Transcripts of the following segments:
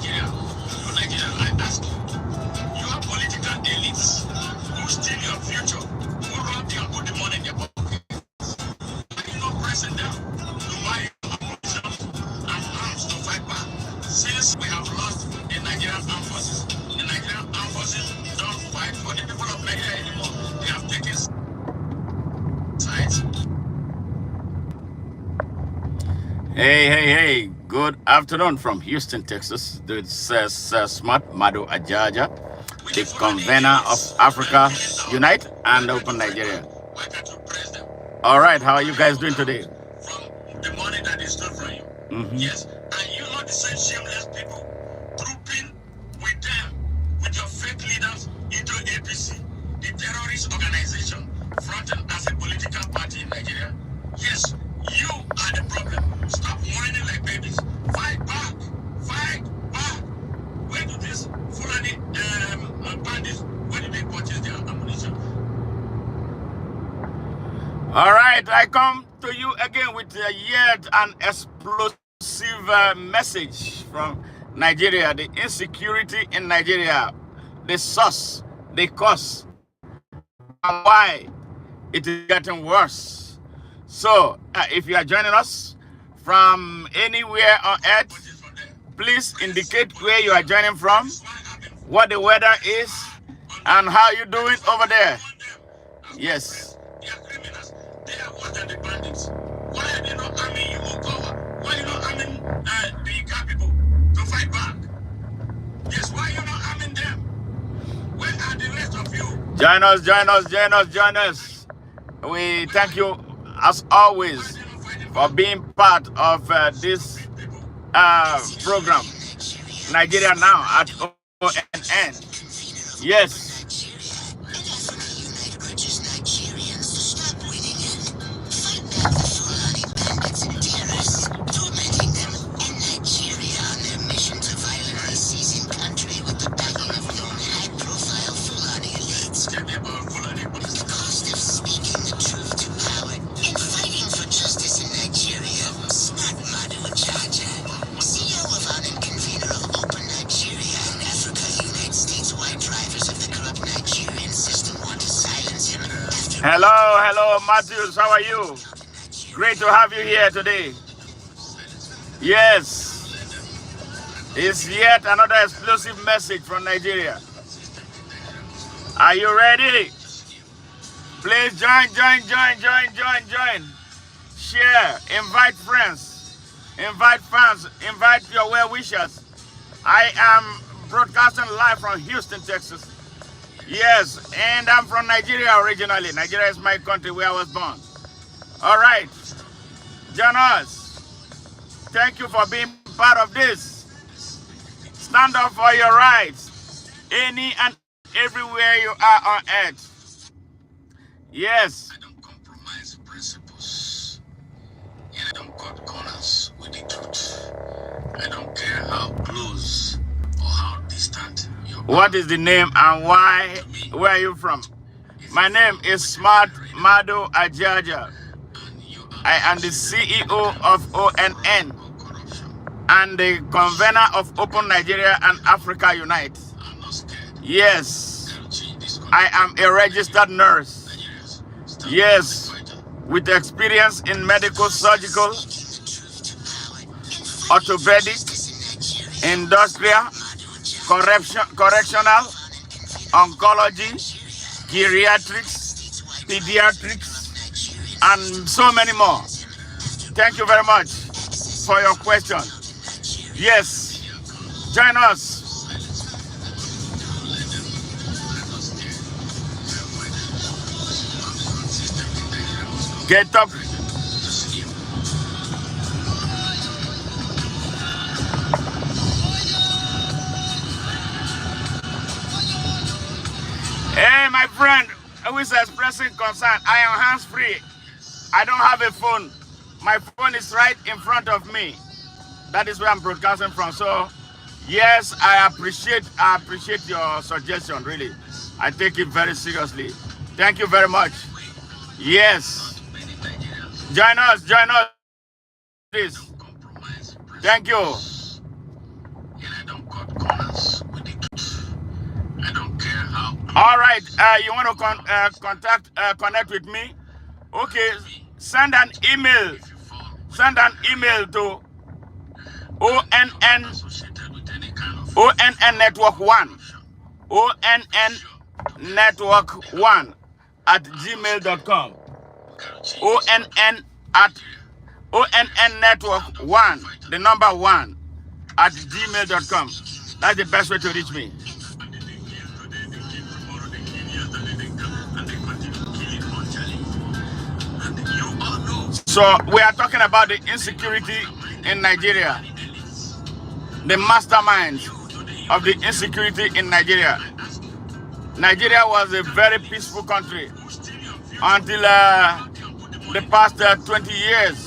Nigeria, I ask you, you are political elites who steal your future, who rob you and put the money in your pockets. Are you not pressing them to buy ammunition and arms to fight back? Since we have lost the Nigerian armed forces, the Nigerian armed forces don't fight for the people of Nigeria anymore. They have taken sides. Hey. Good afternoon from Houston, Texas. This is Smart Madu Ajaja, the convener of Africa Unite and Open Nigeria. All right, how are you guys doing today? From the money that is stolen from you. Yes, and you know the same shameless people trooping with them, with your fake leaders into APC, the terrorist organization, fronting as a political party in Nigeria. Yes, you are the problem. Stop whining like babies. Fight back. Fight back. Where do these Fulani bandits, where do they purchase their ammunition? All right, I come to you again with yet an explosive message from Nigeria. The insecurity in Nigeria, the source, the cause, and why it is getting worse. So, if you are joining us from anywhere on earth, please indicate where you are joining from, what the weather is, and how you doing over there. Yes. They are criminals. They are worse than the bandits. Why are they not arming you, Okowa? Why are you not arming the Ika people to fight back? Yes, why are you not arming them? Where are the rest of you? Join us. We thank you, as always, for being part of this program, Nigeria Now at ONN. Yes. Hello, Matthews. How are you? Great to have you here today. Yes, it's yet another explosive message from Nigeria. Are you ready? Please join. Share, invite friends, invite fans, invite your well-wishers. I am broadcasting live from Houston, Texas. Yes, and I'm from Nigeria originally. Nigeria is my country where I was born. All right, join us. Thank you for being part of this. Stand up for your rights, any and everywhere you are on earth. Yes. I don't compromise principles, and I don't cut corners with the truth. I don't care how close or how distant. What is the name and why? Where are you from? My name is Smart Madu Ajaja. I am the CEO of ONN and the convener of Open Nigeria and Africa Unite. Yes, I am a registered nurse. Yes, with experience in medical, surgical, orthopedic, industrial, correctional, oncology, geriatrics, pediatrics, and so many more. Thank you very much for your question. Yes, join us. Get up. Hey, my friend, who is expressing concern, I am hands-free. I don't have a phone. My phone is right in front of me. That is where I'm broadcasting from. So, yes, I appreciate your suggestion, really. I take it very seriously. Thank you very much. Yes. Join us, please. Thank you. All right. You want to connect with me? Okay. Send an email. Send an email to ONN Network 1. ONN Network 1 at gmail.com. ONN at ONN Network 1, the number 1 at gmail.com. That's the best way to reach me. So we are talking about the insecurity in Nigeria, the masterminds of the insecurity in Nigeria. Nigeria was a very peaceful country until the past 20 years,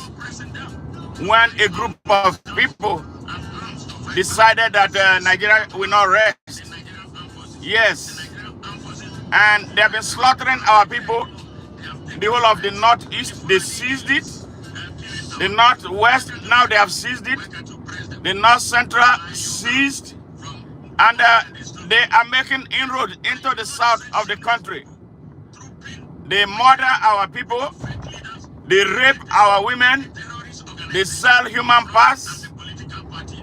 when a group of people decided that Nigeria will not rest. Yes. And they have been slaughtering our people. The whole of the northeast, they seized it. The northwest, now they have seized it. The north central seized. And they are making inroads into the south of the country. They murder our people. They rape our women. They sell human parts.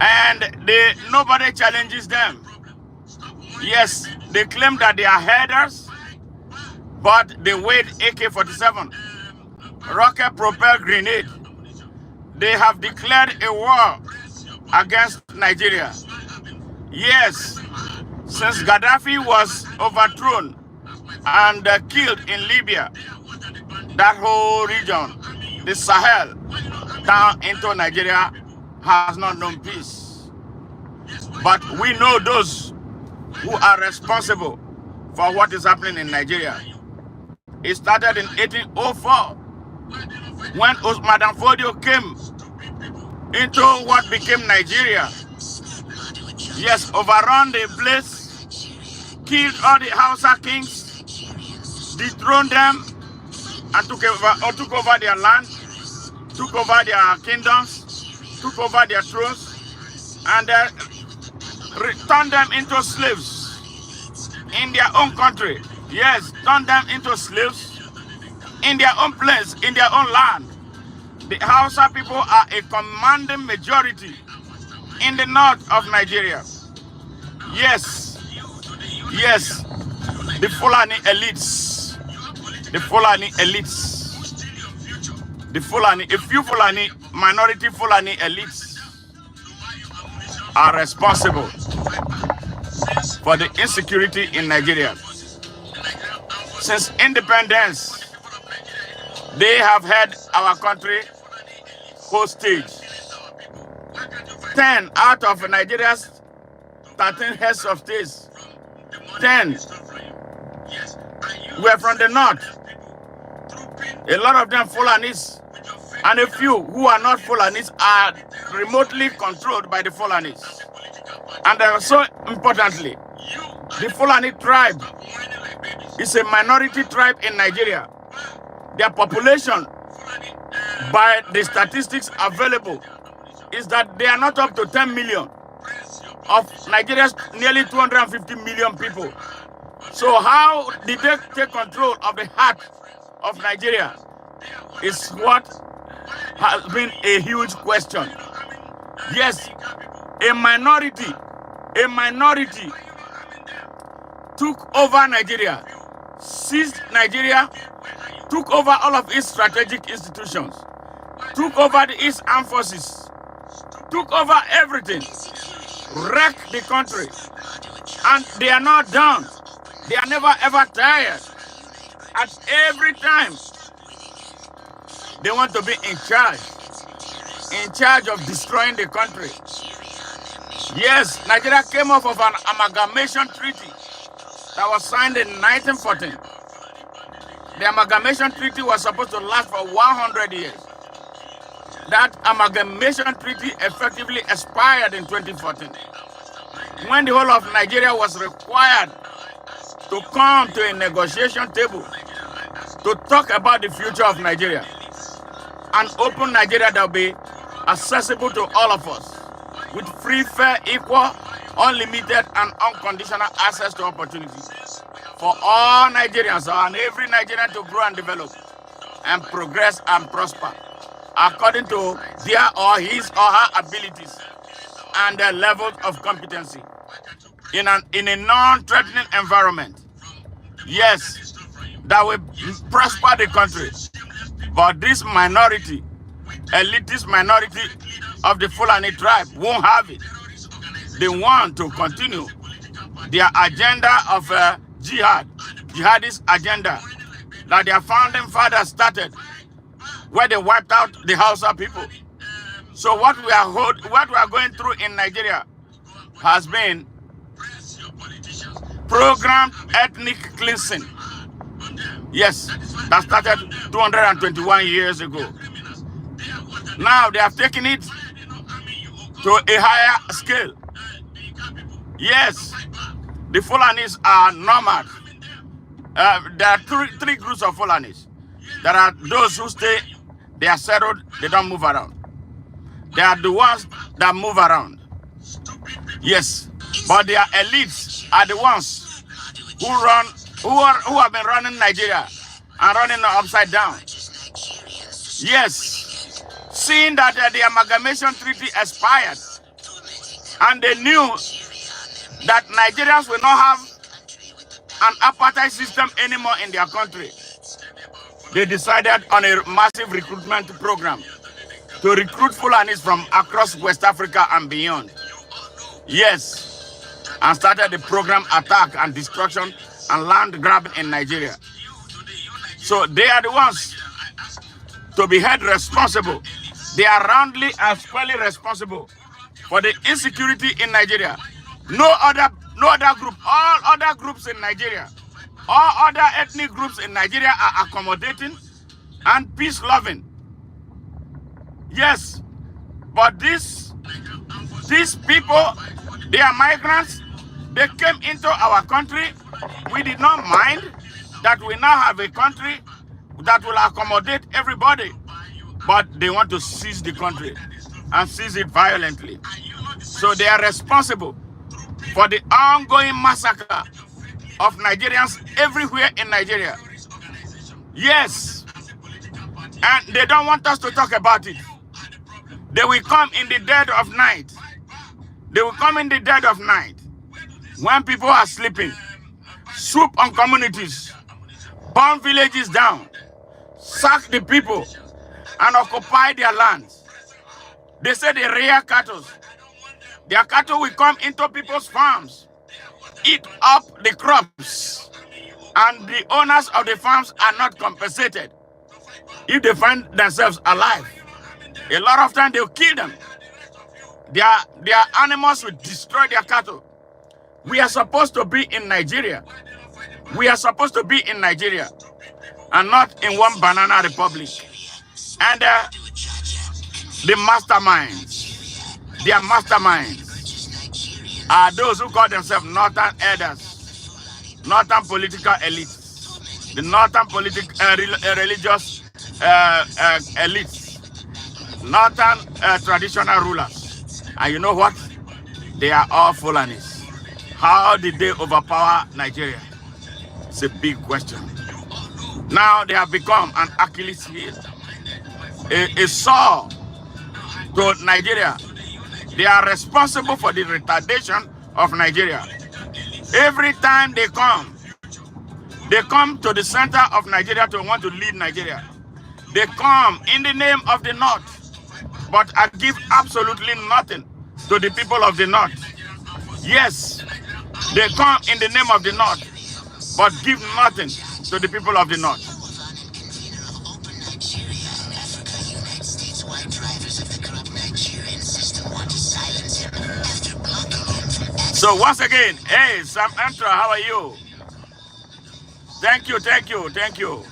And nobody challenges them. Yes, they claim that they are herders, but they weighed AK-47, rocket-propelled grenade. They have declared a war against Nigeria. Yes, since Gaddafi was overthrown and killed in Libya, that whole region, the Sahel, down into Nigeria, has not known peace. But we know those who are responsible for what is happening in Nigeria. It started in 1804 when Madam Fodio came into what became Nigeria. Yes, overrun the place, killed all the Hausa kings, dethroned them, and took over their land, took over their kingdoms, took over their thrones, and turned them into slaves in their own country. Yes, turned them into slaves in their own place, in their own land. The Hausa people are a commanding majority in the north of Nigeria. Yes, yes, the Fulani elites, the Fulani elites, the Fulani, a few Fulani, minority Fulani elites are responsible for the insecurity in Nigeria. Since independence, they have had our country hostage. 10 out of Nigeria's 13 heads of states, 10 were from the north. A lot of them Fulanis, and a few who are not Fulanis are remotely controlled by the Fulanis. And so importantly, the Fulani tribe is a minority tribe in Nigeria. Their population, by the statistics available, is that they are not up to 10 million of Nigeria's nearly 250 million people. So how did they take control of the heart of Nigeria is what has been a huge question. Yes, a minority took over Nigeria, seized Nigeria, took over all of its strategic institutions, took over the East Armed Forces, took over everything, wrecked the country. And they are not done. They are never ever tired. At every time, they want to be in charge of destroying the country. Yes, Nigeria came off of an amalgamation treaty that was signed in 1914. The amalgamation treaty was supposed to last for 100 years. That amalgamation treaty effectively expired in 2014, when the whole of Nigeria was required to come to a negotiation table to talk about the future of Nigeria, an open Nigeria that will be accessible to all of us, with free, fair, equal, unlimited, and unconditional access to opportunities for all Nigerians and every Nigerian to grow and develop and progress and prosper according to their or his or her abilities and their level of competency in a non-threatening environment. Yes, that will prosper the country. But this minority, elitist minority of the Fulani tribe won't have it. They want to continue their agenda of jihadist agenda that their founding fathers started, where they wiped out the Hausa people. So what we are going through in Nigeria has been programmed ethnic cleansing. Yes, that started 221 years ago. Now they have taken it to a higher scale. Yes, the Fulanis are nomad. There are three groups of Fulanis. There are those who stay, they are settled, they don't move around. They are the ones that move around. Yes, but their elites are the ones who have been running Nigeria and running upside down. Yes, seeing that the amalgamation treaty expired and they knew that Nigerians will not have an apartheid system anymore in their country, they decided on a massive recruitment program to recruit Fulanis from across West Africa and beyond. Yes, and started the program attack and destruction and land grab in Nigeria. So they are the ones to be held responsible. They are roundly and squarely responsible for the insecurity in Nigeria. No other group, all other groups in Nigeria, all other ethnic groups in Nigeria are accommodating and peace-loving. Yes, but these people, they are migrants. They came into our country. We did not mind that we now have a country that will accommodate everybody. But they want to seize the country and seize it violently. So they are responsible for the ongoing massacre of Nigerians everywhere in Nigeria. Yes, and they don't want us to talk about it. They will come in the dead of night. They will come in the dead of night when people are sleeping, swoop on communities, burn villages down, sack the people, and occupy their lands. They say they rear cattle. Their cattle will come into people's farms, eat up the crops, and the owners of the farms are not compensated if they find themselves alive. A lot of times they'll kill them. Their animals will destroy their cattle. We are supposed to be in Nigeria. We are supposed to be in Nigeria and not in one banana republic. And the masterminds, their masterminds are those who call themselves northern elders, northern political elites, the northern religious elites, northern traditional rulers. And you know what? They are all Fulanis. How did they overpower Nigeria? It's a big question. Now they have become an Achilles heel, a sore to Nigeria. They are responsible for the retardation of Nigeria. Every time they come to the center of Nigeria to want to lead Nigeria. They come in the name of the North, but I give absolutely nothing to the people of the North. Yes, they come in the name of the North, but give nothing to the people of the North. So once again, hey, Sam Antra, how are you? Thank you, thank you, thank you.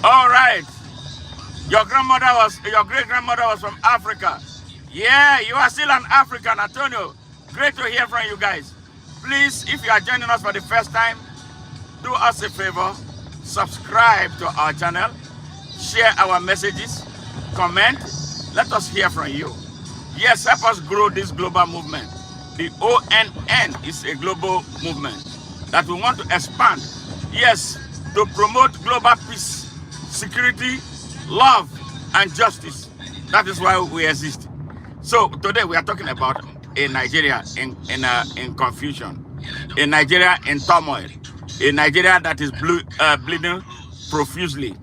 All right. Your great-grandmother was from Africa. Yeah, you are still an African, Antonio. Great to hear from you guys. Please, if you are joining us for the first time, do us a favor, subscribe to our channel, share our messages, comment, let us hear from you. Yes, help us grow this global movement. The ONN is a global movement that we want to expand. Yes, to promote global peace, security, love, and justice. That is why we exist. So today we are talking about a Nigeria in confusion, a Nigeria in turmoil, a Nigeria that is bleeding profusely.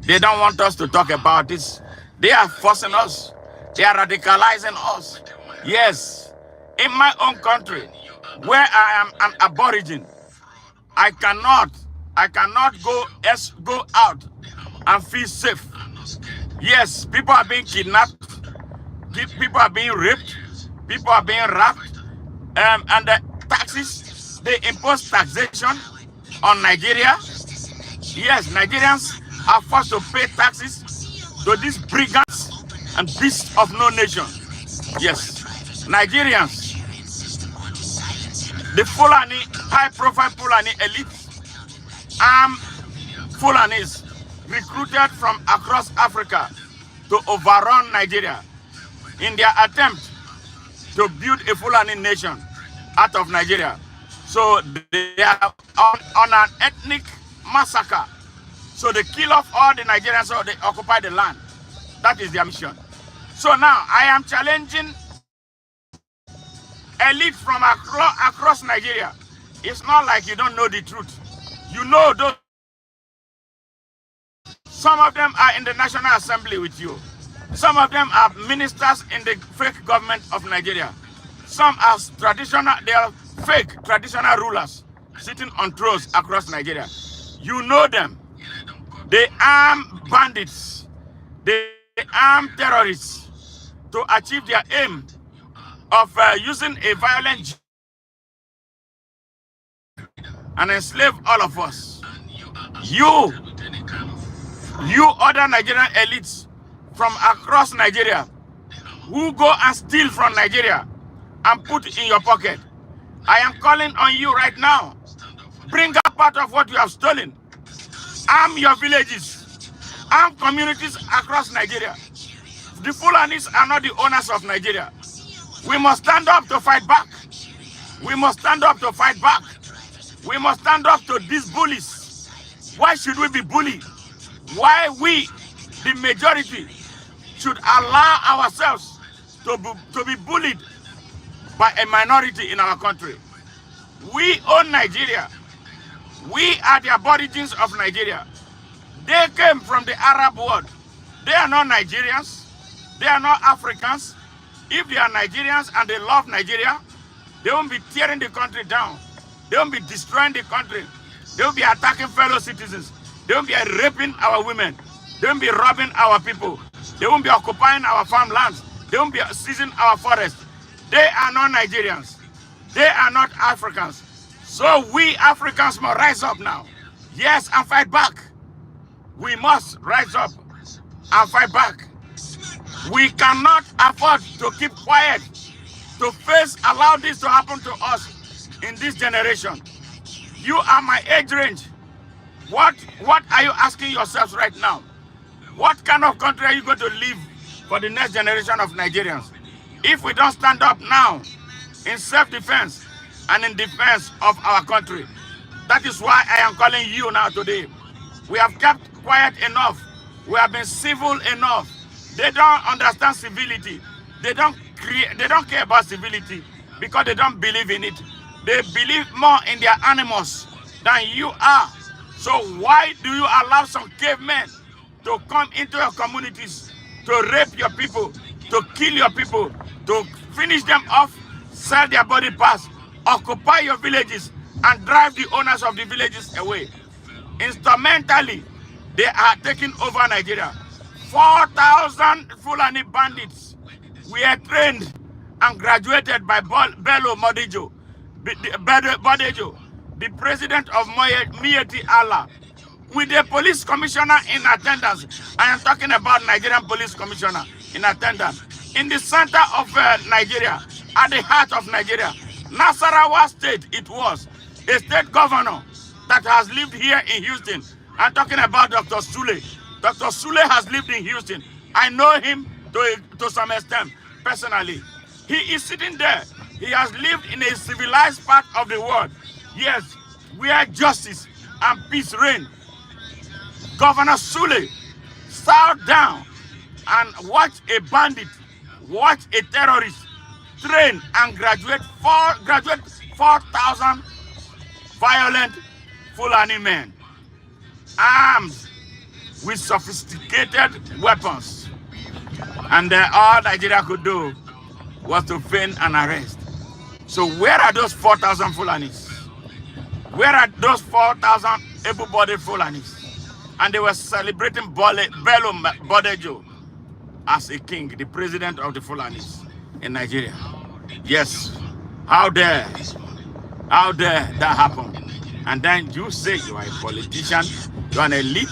They don't want us to talk about this. They are forcing us. They are radicalizing us. Yes, in my own country, where I am an aborigine, I cannot go out and feel safe. Yes, people are being kidnapped, people are being raped, people are being rapt, and the taxes, they impose taxation on Nigeria. Yes, Nigerians are forced to pay taxes to these brigands and beasts of no nation. Yes, Nigerians, the Fulani, high-profile Fulani elite, Fulanis recruited from across Africa to overrun Nigeria in their attempt to build a Fulani nation out of Nigeria. So they are on an ethnic massacre. So they kill off all the Nigerians, so they occupy the land. That is their mission. So now I am challenging elite from across Nigeria. It's not like you don't know the truth. You know those. Some of them are in the National Assembly with you. Some of them are ministers in the fake government of Nigeria. Some are they are fake traditional rulers sitting on thrones across Nigeria. You know them. They arm bandits. They arm terrorists to achieve their aim of using a violent and enslave all of us. You other Nigerian elites from across Nigeria who go and steal from Nigeria and put in your pocket. I am calling on you right now. Bring up part of what you have stolen. Arm your villages. Arm communities across Nigeria. The Fulanis are not the owners of Nigeria. We must stand up to fight back. We must stand up to fight back. We must stand up to these bullies. Why should we be bullied? Why we, the majority, should allow ourselves to be bullied by a minority in our country? We own Nigeria. We are the aborigines of Nigeria. They came from the Arab world. They are not Nigerians. They are not Africans. If they are Nigerians and they love Nigeria, they won't be tearing the country down. They won't be destroying the country. They won't be attacking fellow citizens. They won't be raping our women. They won't be robbing our people. They won't be occupying our farmlands. They won't be seizing our forests. They are not Nigerians. They are not Africans. So we Africans must rise up now. Yes, and fight back. We must rise up and fight back. We cannot afford to keep quiet, to allow this to happen to us in this generation. You are my age range. What are you asking yourselves right now? What kind of country are you going to live for the next generation of Nigerians if we don't stand up now in self-defense and in defense of our country? That is why I am calling you now today. We have kept quiet enough. We have been civil enough. They don't understand civility. They don't care about civility because they don't believe in it. They believe more in their animals than you are. So why do you allow some cavemen to come into your communities, to rape your people, to kill your people, to finish them off, sell their body parts, occupy your villages, and drive the owners of the villages away? Instrumentally, they are taking over Nigeria. 4,000 Fulani bandits were trained and graduated by Bello Bodejo, the president of Mieti Allah, with the police commissioner in attendance. I am talking about Nigerian police commissioner in attendance. In the center of Nigeria, at the heart of Nigeria, Nasarawa State, it was a state governor that has lived here in Houston. I'm talking about Dr. Sule. Dr. Sule has lived in Houston. I know him to some extent personally. He is sitting there He has lived in a civilized part of the world. Yes, where justice and peace reign. Governor Sule sat down and watch a bandit, watch a terrorist train and graduate 4,000 violent Fulani men armed with sophisticated weapons. And all Nigeria could do was to feign an arrest. So where are those 4,000 Fulanis? Where are those 4,000 able-bodied Fulanis? And they were celebrating Bello Bodejo as a king, the president of the Fulanis in Nigeria. Yes, how dare that happen? And then you say you are a politician, you are an elite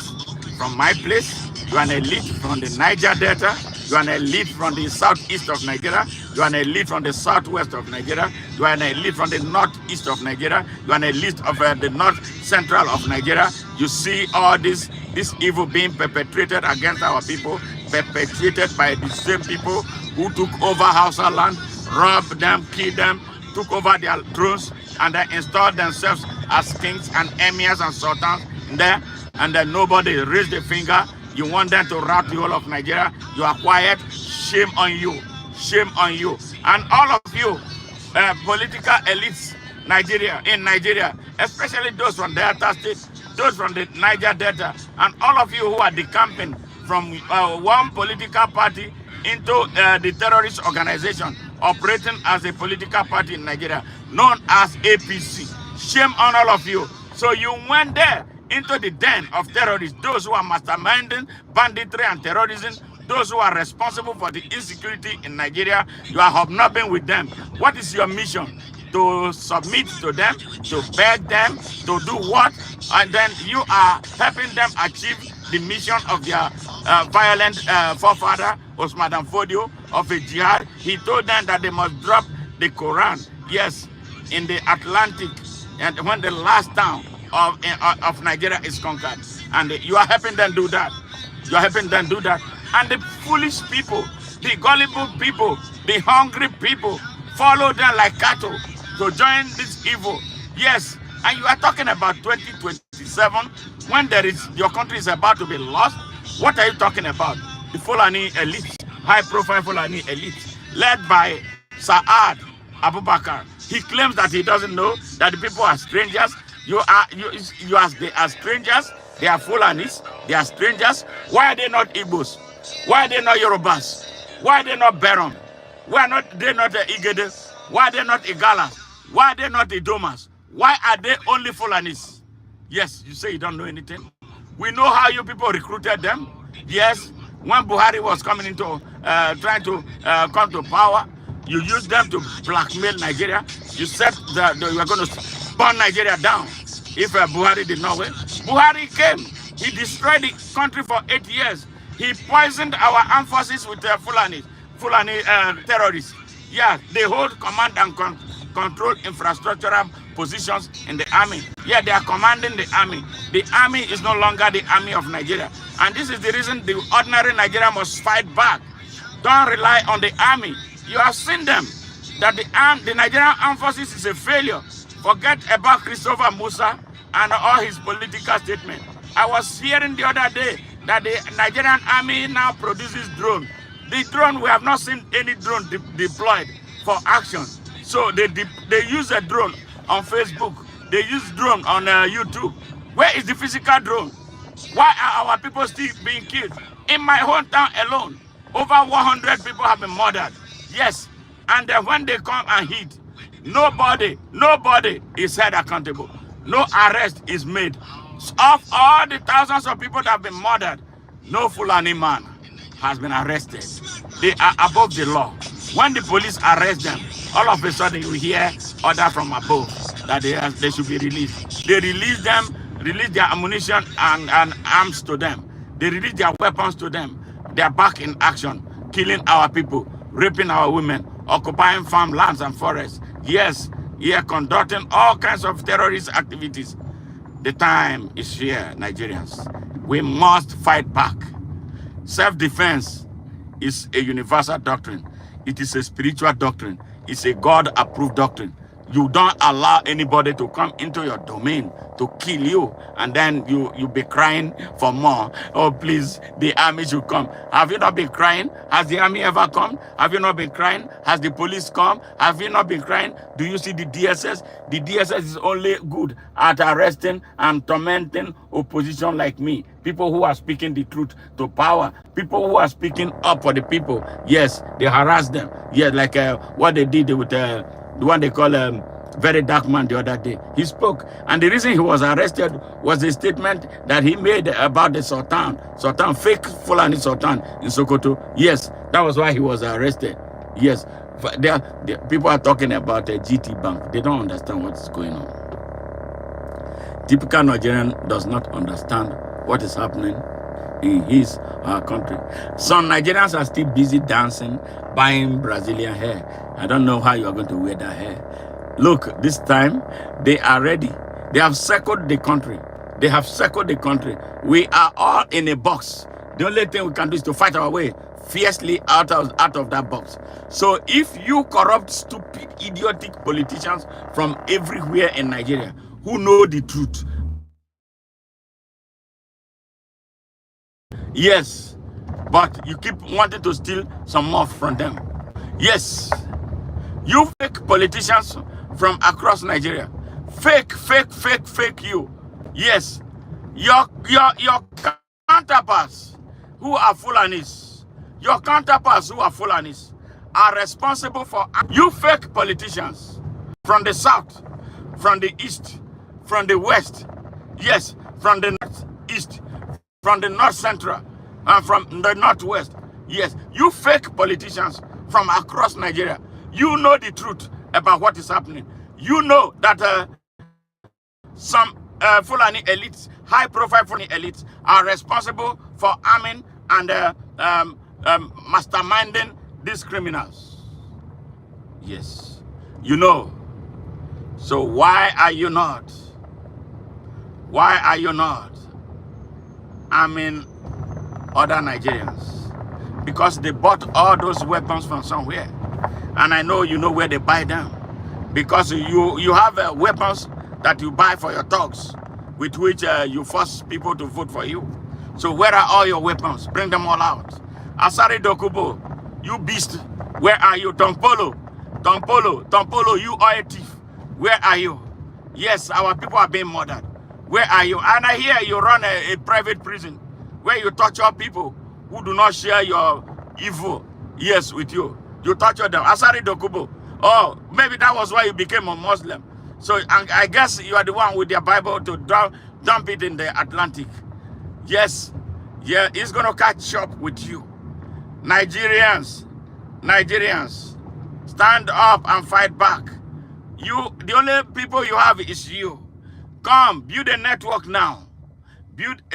from my place, you are an elite from the Niger Delta, you are an elite from the southeast of Nigeria, you are an elite from the southwest of Nigeria, you are an elite from the northeast of Nigeria, you are an elite of the north central of Nigeria. You see all this evil being perpetrated against our people, perpetrated by the same people who took over Hausa land, robbed them, killed them, took over their thrones, and then installed themselves as kings and emirs and sultans there, and then nobody raised a finger. You want them to rout the whole of Nigeria. You are quiet. Shame on you. Shame on you. And all of you, political elites in Nigeria, especially those from Delta State, those from the Niger Delta, and all of you who are decamping from one political party into the terrorist organization operating as a political party in Nigeria, known as APC. Shame on all of you. So you went there into the den of terrorists, those who are masterminding banditry and terrorism, those who are responsible for the insecurity in Nigeria. You are hobnobbing with them. What is your mission? To submit to them, to beg them, to do what? And then you are helping them achieve the mission of their violent forefather, Osman Dan Fodio, of a jihad. He told them that they must drop the Quran, yes, in the Atlantic, and when the last town of Nigeria is conquered. And you are helping them do that. You are helping them do that. And the foolish people, the gullible people, the hungry people follow them like cattle to join this evil. Yes, and you are talking about 2027 when your country is about to be lost. What are you talking about? The Fulani elite, high-profile Fulani elite, led by Saad Abubakar. He claims that he doesn't know that the people are strangers. They are strangers. They are Fulanis. They are strangers. Why are they not Igbos? Why are they not Yorubas? Why are they not Beron? Why are they not Igede? Why are they not Igalas? Why are they not Idomas? Why are they only Fulanis? Yes, you say you don't know anything. We know how you people recruited them. Yes, when Buhari was coming into trying to come to power, you used them to blackmail Nigeria. You said that you were going to burn Nigeria down if Buhari did not win. Buhari came. He destroyed the country for 8 years. He poisoned our armed forces with Fulani terrorists. Yeah, they hold command and control infrastructural positions in the army. Yeah, they are commanding the army. The army is no longer the army of Nigeria. And this is the reason the ordinary Nigeria must fight back. Don't rely on the army. You have seen them, that the Nigerian armed forces is a failure. Forget about Christopher Musa and all his political statements. I was hearing the other day that the Nigerian army now produces drones. The drone, we have not seen any drone deployed for action. So they use a drone on Facebook. They use drone on YouTube. Where is the physical drone? Why are our people still being killed? In my hometown alone, over 100 people have been murdered. Yes, and then when they come and hit, nobody is held accountable. No arrest is made. Of all the thousands of people that have been murdered, no Fulani man has been arrested. They are above the law. When the police arrest them, all of a sudden you hear order from above that they should be released. They release them, release their ammunition and arms to them. They release their weapons to them. They are back in action, killing our people, raping our women, occupying farmlands and forests. Yes, here conducting all kinds of terrorist activities. The time is here, Nigerians. We must fight back. Self-defense is a universal doctrine. It is a spiritual doctrine. It's a God-approved doctrine. You don't allow anybody to come into your domain to kill you, and then you be crying for more. Oh, please, the army should come. Have you not been crying? Has the army ever come? Have you not been crying? Has the police come? Have you not been crying? Do you see the DSS? The DSS is only good at arresting and tormenting opposition like me. People who are speaking the truth to power. People who are speaking up for the people. Yes, they harass them. Yes, like what they did with the one they call Very Dark Man the other day. He spoke. And the reason he was arrested was a statement that he made about the Sultan, fake Fulani Sultan in Sokoto. Yes, that was why he was arrested. Yes. People are talking about a GT Bank. They don't understand what is going on. Typical Nigerian does not understand what is happening in his country. Some Nigerians are still busy dancing, buying Brazilian hair. I don't know how you are going to wear that hair. Look, this time they are ready. They have circled the country. They have circled the country. We are all in a box. The only thing we can do is to fight our way fiercely out of that box. So if you corrupt, stupid, idiotic politicians from everywhere in Nigeria who know the truth, yes, but you keep wanting to steal some more from them. Yes, you fake politicians from across Nigeria. Fake you. Yes, your counterparts who are Fulanis, are responsible for you fake politicians from the south, from the east, from the west, yes, from the northeast, from the north central, and from the northwest. Yes, you fake politicians from across Nigeria. You know the truth about what is happening. You know that some Fulani elites, high-profile Fulani elites, are responsible for arming and masterminding these criminals. Yes, you know. So why are you not? Why are you not arming other Nigerians? Because they bought all those weapons from somewhere. And I know you know where they buy them. Because you have weapons that you buy for your thugs, with which you force people to vote for you. So where are all your weapons? Bring them all out. Asari Dokubo, you beast, where are you? Tompolo, you oil thief, where are you? Yes, our people are being murdered. Where are you? And I hear you run a private prison where you torture people who do not share your evil, yes, with you. You torture them. Asari Dokubo. Oh, maybe that was why you became a Muslim. So I guess you are the one with your Bible to dump it in the Atlantic. Yes, yeah, it's going to catch up with you. Nigerians, stand up and fight back. The only people you have is you. Come, build a network now.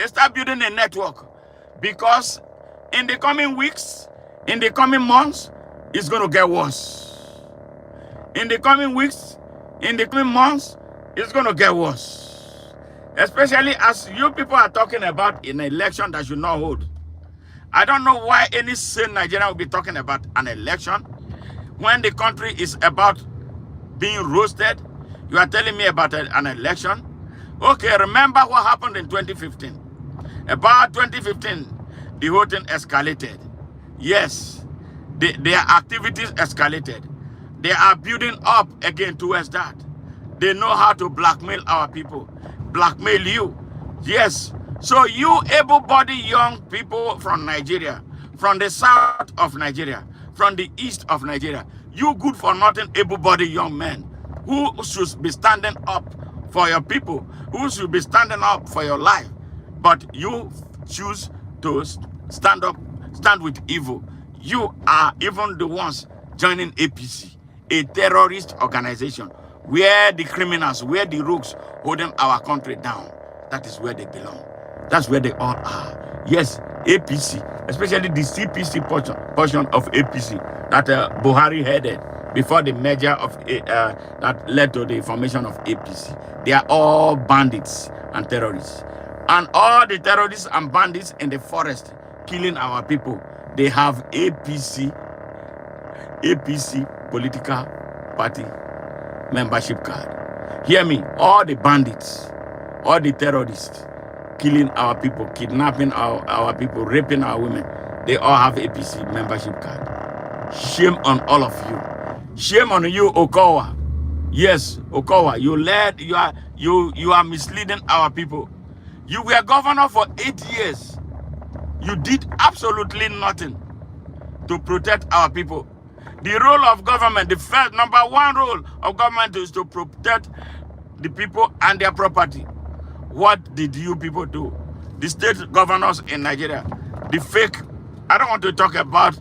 Start building a network. Because in the coming weeks, in the coming months, it's going to get worse. In the coming weeks, in the coming months, it's going to get worse. Especially as you people are talking about an election that should not hold. I don't know why any sane Nigerian will be talking about an election when the country is about being roasted. You are telling me about an election? Okay, remember what happened in 2015. About 2015, the whole thing escalated. Yes, their activities escalated. They are building up again towards that. They know how to blackmail our people. Blackmail you. Yes. So you able-bodied young people from Nigeria, from the south of Nigeria, from the east of Nigeria, you good for nothing able-bodied young men who should be standing up for your people, who should be standing up for your life. But you choose to stand with evil. You are even the ones joining APC, a terrorist organization, where the criminals, where the rogues holding our country down. That is where they belong. That's where they all are. Yes, APC, especially the CPC portion of APC that Buhari headed before the merger of that led to the formation of APC. They are all bandits and terrorists. And all the terrorists and bandits in the forest killing our people, they have APC political party membership card. Hear me, all the bandits, all the terrorists, killing our people, kidnapping our people, raping our women, they all have APC membership card. Shame on all of you. Shame on you, Okowa. Yes, Okowa, you are misleading our people. You were governor for 8 years. You did absolutely nothing to protect our people. The role of government, the first number one role of government is to protect the people and their property. What did you people do? The state governors in Nigeria, the fake, I don't want to talk about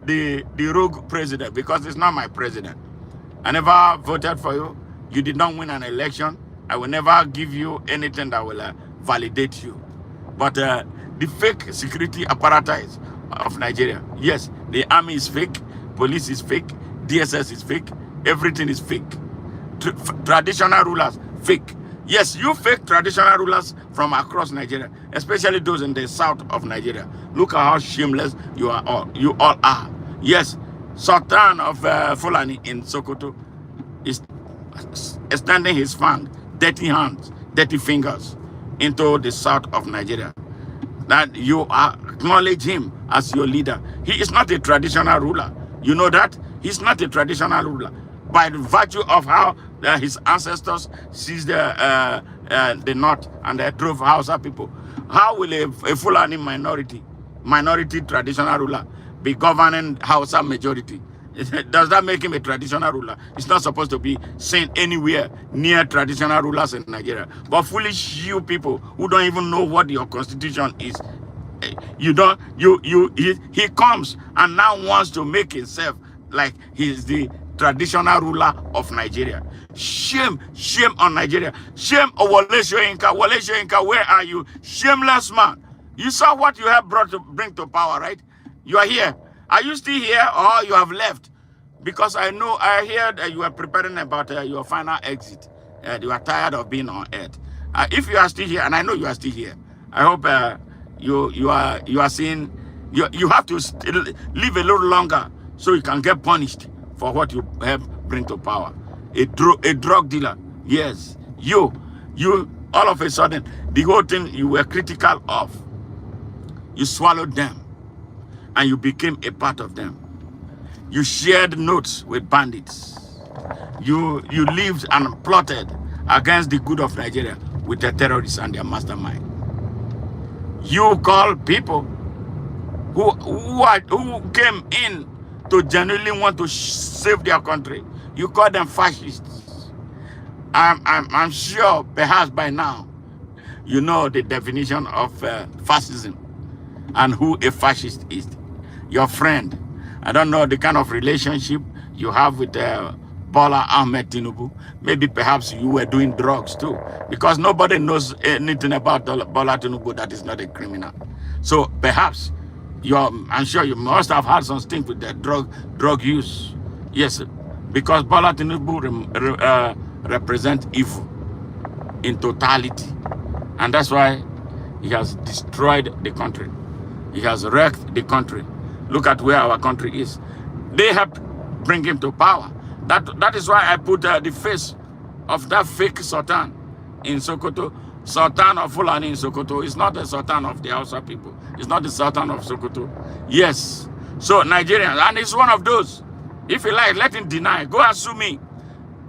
the rogue president because it's not my president. I never voted for you. You did not win an election. I will never give you anything that will validate you. But the fake security apparatus of Nigeria, yes, the army is fake, police is fake, DSS is fake, everything is fake. Traditional rulers, fake. Yes, you fake traditional rulers from across Nigeria, especially those in the south of Nigeria. Look at how shameless you all are. Yes, Sultan of Fulani in Sokoto is extending his fang, dirty hands, dirty fingers into the south of Nigeria. That you acknowledge him as your leader. He is not a traditional ruler. You know that? He's not a traditional ruler. By the virtue of how his ancestors seized the north and they drove Hausa people. How will a Fulani minority traditional ruler be governing Hausa majority? Does that make him a traditional ruler? It's not supposed to be seen anywhere near traditional rulers in Nigeria. But foolish you people who don't even know what your constitution is. He comes and now wants to make himself like he's the traditional ruler of Nigeria. Shame on Nigeria. Shame on Wole Soyinka. Wole Soyinka, where are you? Shameless man. You saw what you have bring to power, right? You are here. Are you still here or you have left? Because I hear that you are preparing about your final exit. You are tired of being on earth. If you are still here, and I know you are still here, I hope you are seeing, you have to live a little longer so you can get punished for what you have bring to power. A drug dealer, yes, you all of a sudden, the whole thing you were critical of, you swallowed them and you became a part of them. You shared notes with bandits. You lived and plotted against the good of Nigeria with the terrorists and their mastermind. You call people who came in to genuinely want to save their country. You call them fascists. I'm sure perhaps by now you know the definition of fascism and who a fascist is. Your friend. I don't know the kind of relationship you have with Bola Ahmed Tinubu. Maybe perhaps you were doing drugs too, because nobody knows anything about Bola Tinubu that is not a criminal. So perhaps I'm sure you must have had some stink with the drug use. Yes, because Bola Tinubu represents evil in totality, and that's why he has destroyed the country. He has wrecked the country. Look at where our country is. They helped bring him to power. That is why I put the face of that fake Sultan in Sokoto. Sultan of Fulani in Sokoto is not the Sultan of the Hausa people. It's not the Sultan of Sokoto. Yes. So Nigerians, and it's one of those. If you like, let him deny. Go and sue me.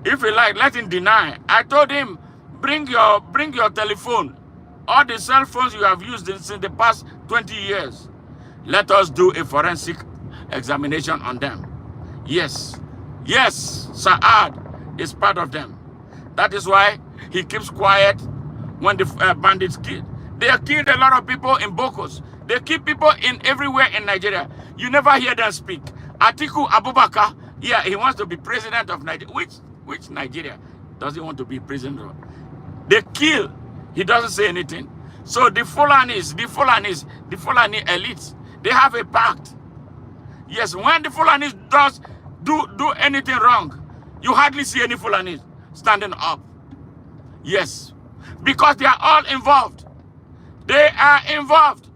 If you like, let him deny. I told him, bring your telephone. All the cell phones you have used in the past 20 years. Let us do a forensic examination on them. Yes, Saad is part of them. That is why he keeps quiet when the bandits kill. They have killed a lot of people in Bokos. They kill people in everywhere in Nigeria. You never hear them speak. Atiku Abubakar, yeah, he wants to be president of Nigeria. Which Nigeria does he want to be president of? They kill. He doesn't say anything. So the Fulani elites, they have a pact. Yes, when the Fulani do anything wrong, you hardly see any Fulani standing up. Yes, because they are all involved. They are involved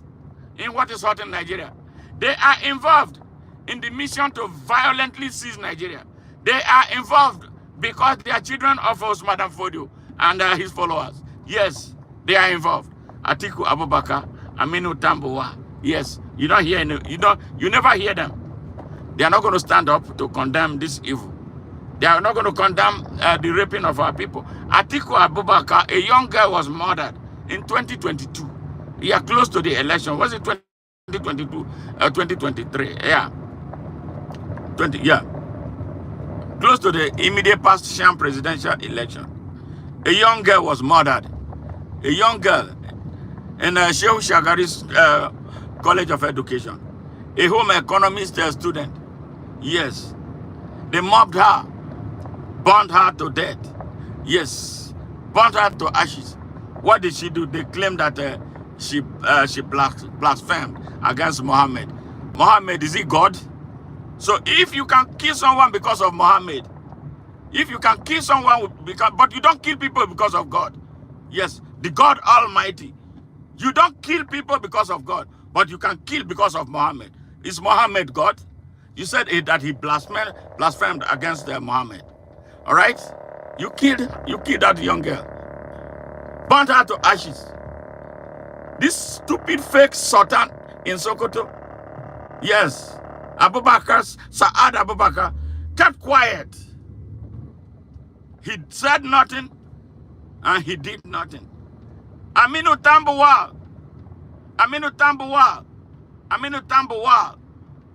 in what is hot in Nigeria. They are involved in the mission to violently seize Nigeria. They are involved because they are children of Usman Fodio and his followers. Yes, they are involved. Atiku Abubakar, Aminu Tambuwa. Yes, you don't hear any, you never hear them. They are not going to stand up to condemn this evil. They are not going to condemn the raping of our people. Atiku Abubakar, a young girl, was murdered in 2022. Yeah, close to the election. Was it 2022? 2023? Yeah. Yeah. Close to the immediate past sham presidential election. A young girl was murdered. A young girl in Shehu Shagari's College of Education. A home economist student. Yes. They mobbed her. Burned her to death. Yes. Burned her to ashes. What did she do? They claimed that she blasphemed against Muhammad. Muhammad, is he God? So if you can kill someone because of Muhammad, if you can kill someone but you don't kill people because of God. Yes, the God Almighty. You don't kill people because of God, but you can kill because of Muhammad. Is Muhammad God? You said that he blasphemed against Muhammad. All right? You killed that young girl. Burnt her to ashes. This stupid fake Sultan in Sokoto. Yes. Saad Abubakar kept quiet. He said nothing and he did nothing. Aminu Tambuwal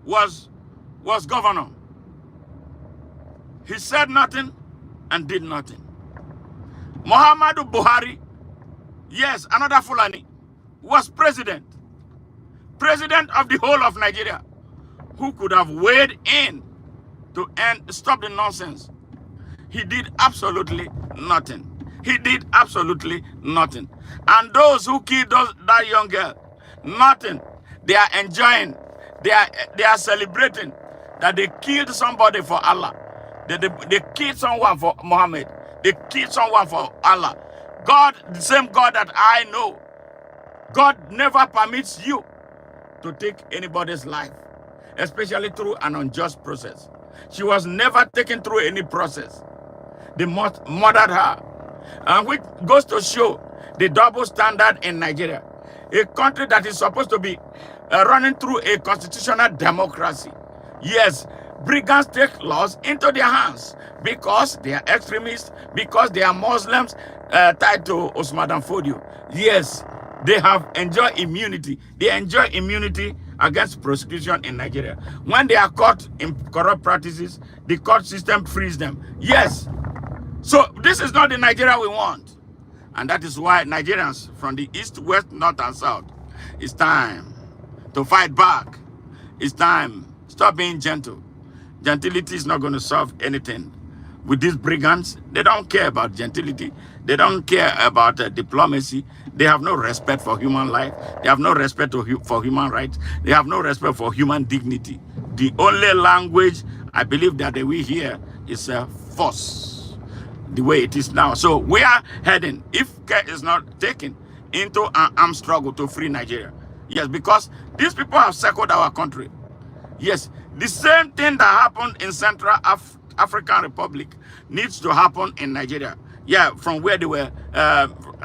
was governor. He said nothing and did nothing. Muhammadu Buhari, yes, another Fulani, was president of the whole of Nigeria, who could have weighed in to stop the nonsense. He did absolutely nothing. He did absolutely nothing. And those who killed that young girl, nothing. They are enjoying. They are celebrating that they killed somebody for Allah. They killed someone for Muhammad. They killed someone for Allah. God, the same God that I know, God never permits you to take anybody's life, especially through an unjust process. She was never taken through any process. They murdered her. And which goes to show the double standard in Nigeria, a country that is supposed to be running through a constitutional democracy. Yes, brigands take laws into their hands because they are extremists, because they are Muslims tied to Usman Fodio. Yes, they have enjoyed immunity. They enjoy immunity against prosecution in Nigeria. When they are caught in corrupt practices, the court system frees them. Yes. So this is not the Nigeria we want. And that is why Nigerians from the east, west, north, and south, it's time to fight back. It's time. Stop being gentle. Gentility is not going to solve anything. With these brigands, they don't care about gentility. They don't care about diplomacy. They have no respect for human life. They have no respect for human rights. They have no respect for human dignity. The only language I believe that they will hear is force, the way it is now. So we are heading, if care is not taken, into an armed struggle to free Nigeria. Yes, because these people have circled our country. Yes, the same thing that happened in Central African Republic needs to happen in Nigeria. Yeah, from where they were,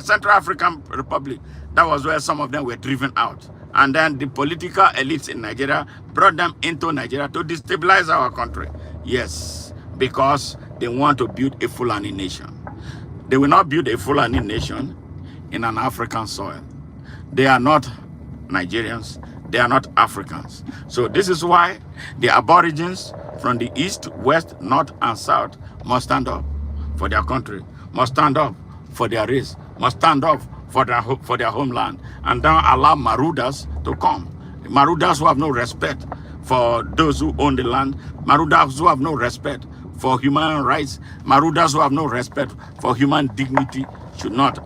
Central African Republic, that was where some of them were driven out. And then the political elites in Nigeria brought them into Nigeria to destabilize our country. Yes, because they want to build a Fulani nation. They will not build a Fulani nation in an African soil. They are not Nigerians. They are not Africans. So this is why the aborigines from the east, west, north, and south must stand up for their country, must stand up for their race, must stand up for their homeland, and don't allow marauders to come. Marauders who have no respect for those who own the land, marauders who have no respect for human rights, marauders who have no respect for human dignity should not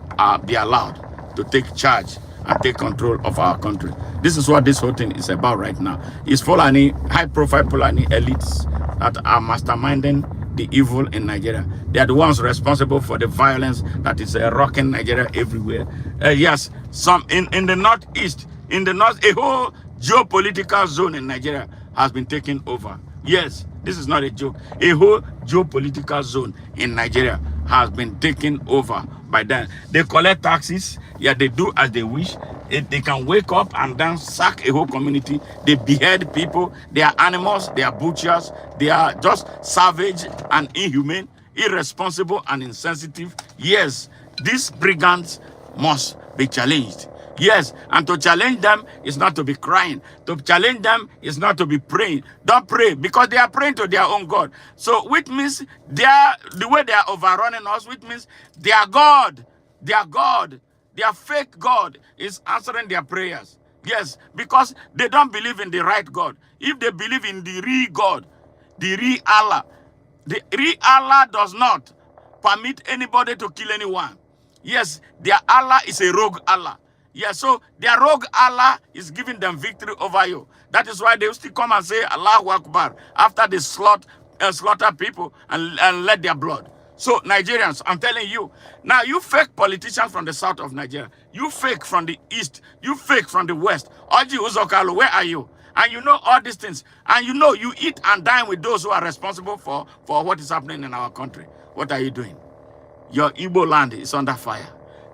be allowed to take charge and take control of our country. This is what this whole thing is about right now. It's Fulani, high-profile Fulani elites that are masterminding the evil in Nigeria. They are the ones responsible for the violence that is rocking Nigeria everywhere. Yes, some in the northeast, in the north, a whole geopolitical zone in Nigeria has been taken over. Yes, This is not a joke. A whole geopolitical zone in Nigeria has been taken over by them. They collect taxes. Yeah, they do as they wish. They can wake up and then sack a whole community. They behead people. They are animals. They are butchers. They are just savage and inhumane, irresponsible and insensitive. Yes, these brigands must be challenged. Yes, and to challenge them is not to be crying. To challenge them is not to be praying. Don't pray, because they are praying to their own God. So, which means the way they are overrunning us, which means their God, their fake God is answering their prayers. Yes, because they don't believe in the right God. If they believe in the real God, the real Allah, the real Allah does not permit anybody to kill anyone. Yes, their Allah is a rogue Allah. Yes, so their rogue Allah is giving them victory over you. That is why they still come and say Allahu Akbar after they slaughter people and let their blood. So Nigerians, I'm telling you, now you fake politicians from the south of Nigeria, you fake from the east, you fake from the west. Oji Uzokalo, where are you? And you know all these things. And you know you eat and dine with those who are responsible for what is happening in our country. What are you doing? Your Igbo land is under fire.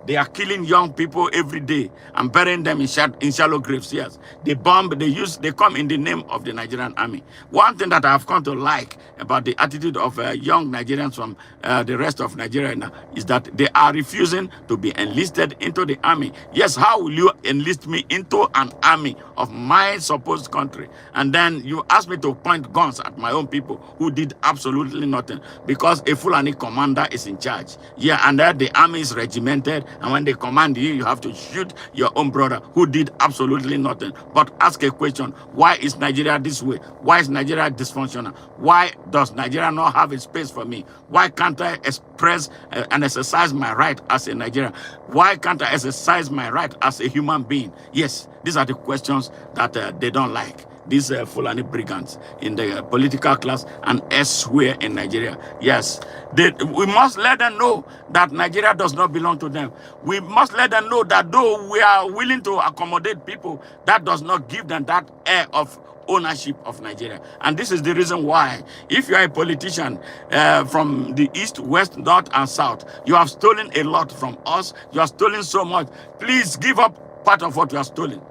They are killing young people every day and burying them in shallow graves. Yes, they bomb, they come in the name of the Nigerian army. One thing that I have come to like about the attitude of young Nigerians from the rest of Nigeria now is that they are refusing to be enlisted into the army. Yes, how will you enlist me into an army of my supposed country? And then you ask me to point guns at my own people who did absolutely nothing because a Fulani commander is in charge. Yeah, and that the army is regimented. And when they command you, you have to shoot your own brother who did absolutely nothing. But ask a question, why is Nigeria this way? Why is Nigeria dysfunctional? Why does Nigeria not have a space for me? Why can't I express and exercise my right as a Nigerian? Why can't I exercise my right as a human being? Yes, these are the questions that they don't like. These Fulani brigands in the political class and elsewhere in Nigeria. Yes, we must let them know that Nigeria does not belong to them. We must let them know that though we are willing to accommodate people, that does not give them that air of ownership of Nigeria. And this is the reason why, if you are a politician from the east, west, north, and south, you have stolen a lot from us. You have stolen so much. Please give up part of what you have stolen,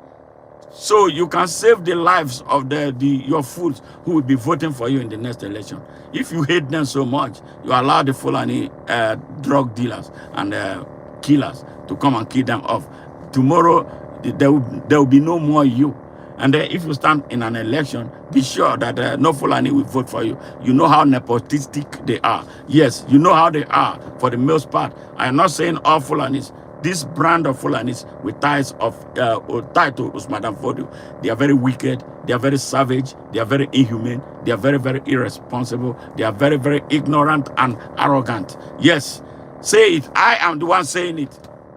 so you can save the lives of your fools who will be voting for you in the next election. If you hate them so much, you allow the Fulani drug dealers and killers to come and kill them off. Tomorrow, there will be no more you. And if you stand in an election, be sure that no Fulani will vote for you. You know how nepotistic they are. Yes, you know how they are for the most part. I am not saying all Fulanis. This brand of Fulanis with ties tied to Usman Dan Fodio, they are very wicked, they are very savage, they are very inhumane, they are very, very irresponsible, they are very, very ignorant and arrogant. Yes, say it. I am the one saying it.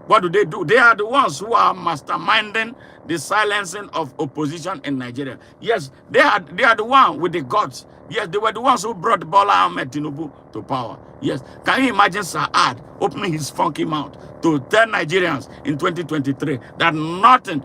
What do? They are the ones who are masterminding the silencing of opposition in Nigeria. Yes, they are the one with the guts. Yes, they were the ones who brought Bola Ahmed Tinubu to power. Yes, can you imagine Saad opening his funky mouth to tell Nigerians in 2023 that nothing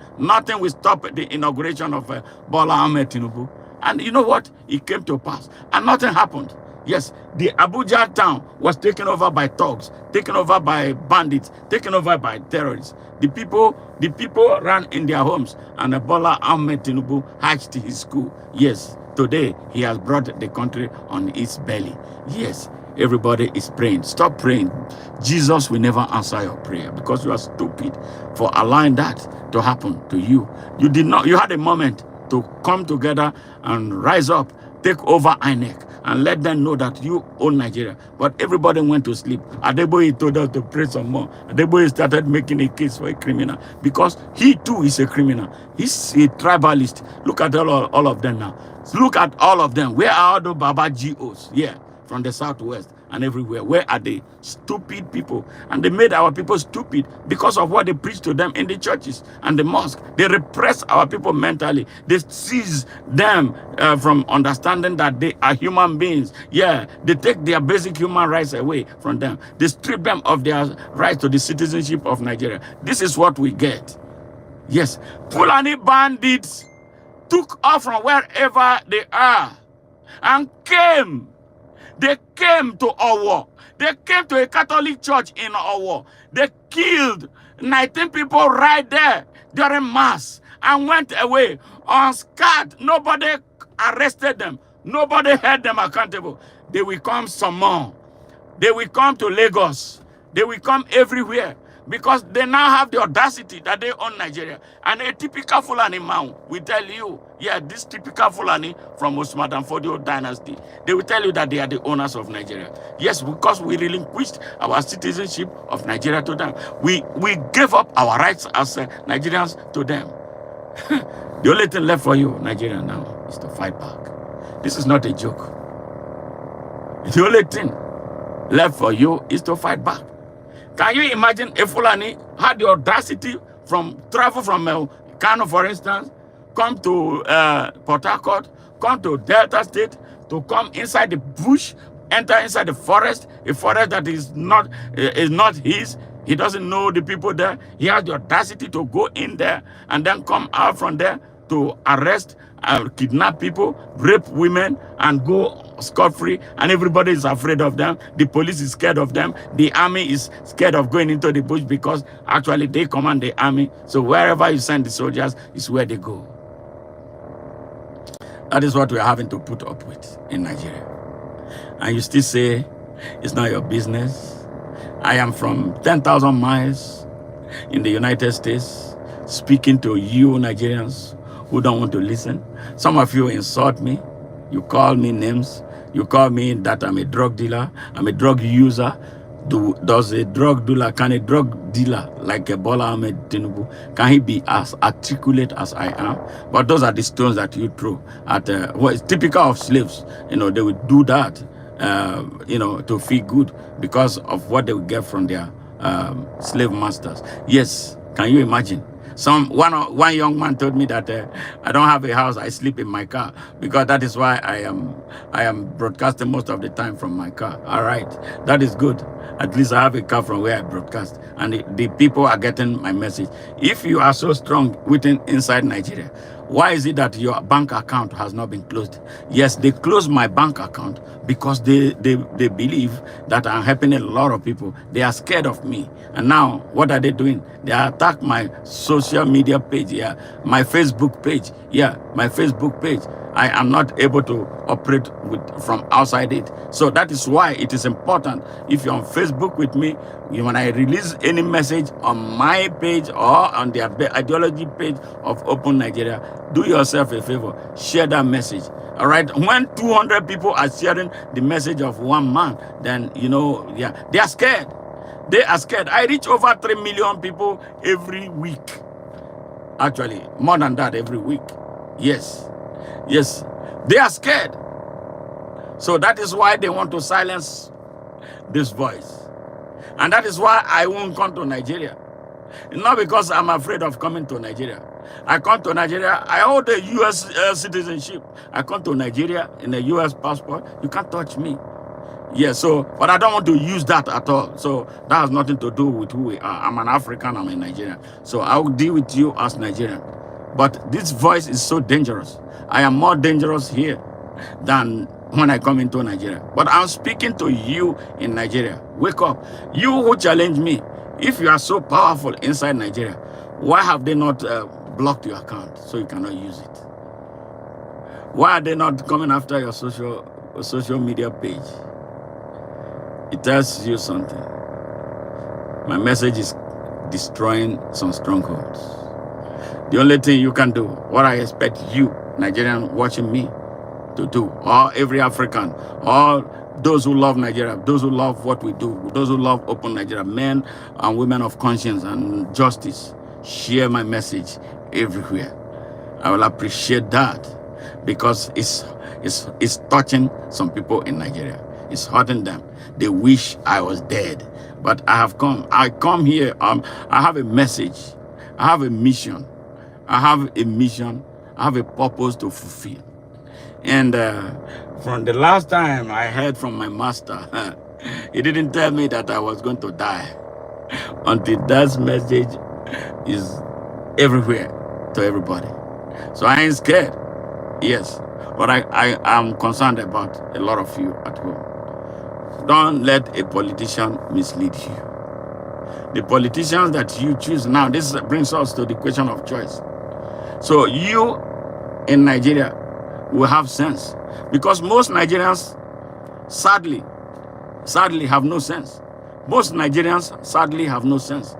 will stop the inauguration of Bola Ahmed Tinubu? And you know what? It came to pass, and nothing happened. Yes, the Abuja town was taken over by thugs, taken over by bandits, taken over by terrorists. The people ran in their homes, and Bola Ahmed Tinubu hatched his school. Yes, today he has brought the country on its belly. Yes, everybody is praying. Stop praying. Jesus will never answer your prayer because you are stupid for allowing that to happen to you. You had a moment to come together and rise up, take over INEC, and let them know that you own Nigeria. But everybody went to sleep. Adeboye told us to pray some more. Adeboye started making a case for a criminal because he too is a criminal. He's a tribalist. Look at all of them now. Look at all of them. Where are all the Baba GOs? Yeah, from the southwest and everywhere. Where are they? Stupid people. And they made our people stupid because of what they preach to them in the churches and the mosque. They repress our people mentally. They seize them from understanding that they are human beings. Yeah, they take their basic human rights away from them. They strip them of their right to the citizenship of Nigeria. This is what we get. Yes, Fulani bandits took off from wherever they are and came. They came to Owo. They came to a Catholic church in Owo. They killed 19 people right there during Mass and went away unscarred. Nobody arrested them. Nobody held them accountable. They will come some more. They will come to Lagos. They will come everywhere because they now have the audacity that they own Nigeria. And a typical Fulani man will tell you, yeah, this typical Fulani from Usman and Fodio dynasty, they will tell you that they are the owners of Nigeria. Yes, because we relinquished our citizenship of Nigeria to them. We gave up our rights as Nigerians to them. The only thing left for you, Nigeria, now, is to fight back. This is not a joke. The only thing left for you is to fight back. Can you imagine if Fulani had the audacity from travel from Kano, for instance, come to Port Harcourt, come to Delta State, to come inside the bush, enter inside the forest, a forest that is not his. He doesn't know the people there. He has the audacity to go in there and then come out from there to arrest, kidnap people, rape women, and go scot-free, and everybody is afraid of them. The police is scared of them. The army is scared of going into the bush because actually they command the army. So wherever you send the soldiers is where they go. That is what we're having to put up with in Nigeria. And you still say it's not your business. I am from 10,000 miles in the United States speaking to you Nigerians who don't want to listen. Some of you insult me. You call me names. You call me that I'm a drug dealer. I'm a drug user. Does a drug dealer, can a drug dealer like Bola Ahmed Tinubu, can he be as articulate as I am? But those are the stones that you throw at what is typical of slaves. You know, they would do that, you know, to feel good because of what they would get from their slave masters. Yes, can you imagine? One young man told me that I don't have a house, I sleep in my car, because that is why I am broadcasting most of the time from my car. All right, that is good. At least I have a car from where I broadcast, and the people are getting my message. If you are so strong inside Nigeria, why is it that your bank account has not been closed? Yes, they closed my bank account because they believe that I'm helping a lot of people. They are scared of me. And now, what are they doing? They attack my social media page, my Facebook page, my Facebook page. I am not able to operate from outside it. So that is why it is important. If you're on Facebook with me, when I release any message on my page or on the ideology page of Open Nigeria, do yourself a favor, share that message. All right, when 200 people are sharing the message of one man, then, you know, they are scared. They are scared. I reach over 3 million people every week. Actually, more than that every week. Yes, they are scared. So that is why they want to silence this voice. And that is why I won't come to Nigeria. Not because I'm afraid of coming to Nigeria. I come to Nigeria, I hold a U.S. citizenship. I come to Nigeria in a U.S. passport. You can't touch me. Yeah, so, but I don't want to use that at all. So that has nothing to do with who we are. I'm an African, I'm a Nigerian. So I will deal with you as Nigerian. But this voice is so dangerous. I am more dangerous here than when I come into Nigeria. But I'm speaking to you in Nigeria. Wake up. You who challenge me, if you are so powerful inside Nigeria, why have they not blocked your account so you cannot use it? Why are they not coming after your social media page? It tells you something. My message is destroying some strongholds. The only thing you can do, what I expect you, Nigerian watching me, to do, or every African, or those who love Nigeria, those who love what we do, those who love Open Nigeria, men and women of conscience and justice, share my message everywhere. I will appreciate that because it's touching some people in Nigeria. It's hurting them. They wish I was dead. But I have come. I come here. I have a message. I have a mission. I have a mission. I have a purpose to fulfill. And from the last time I heard from my master, he didn't tell me that I was going to die. Until that message is everywhere to everybody. So I ain't scared. Yes, but I am concerned about a lot of you at home. Don't let a politician mislead you. The politicians that you choose now, this brings us to the question of choice. So you in Nigeria will have sense, because most Nigerians sadly have no sense. Most Nigerians sadly have no sense,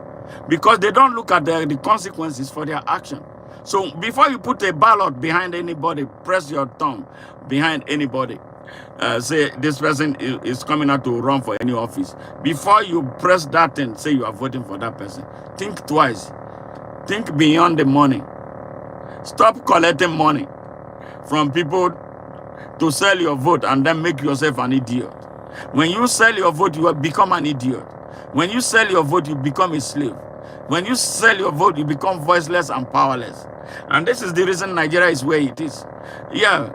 because they don't look at the consequences for their action. So before you put a ballot behind anybody, press your thumb behind anybody, say this person is coming out to run for any office. Before you press that thing, say you are voting for that person, think twice. Think beyond the money. Stop collecting money from people to sell your vote and then make yourself an idiot. When you sell your vote, you become an idiot. When you sell your vote, you become a slave. When you sell your vote, you become voiceless and powerless. And this is the reason Nigeria is where it is. Yeah.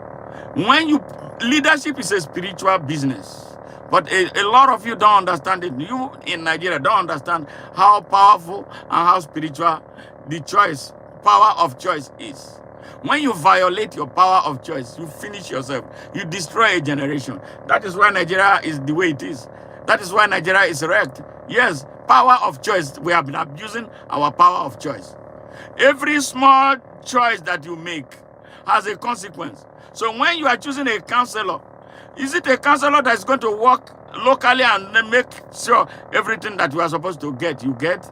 Leadership is a spiritual business. But a lot of you don't understand it. You in Nigeria don't understand how powerful and how spiritual the power of choice is. When you violate your power of choice, you finish yourself. You destroy a generation. That is why Nigeria is the way it is. That is why Nigeria is wrecked. Yes, power of choice. We have been abusing our power of choice. Every small choice that you make has a consequence. So when you are choosing a counselor, is it a counselor that is going to work locally and then make sure everything that you are supposed to get, you get?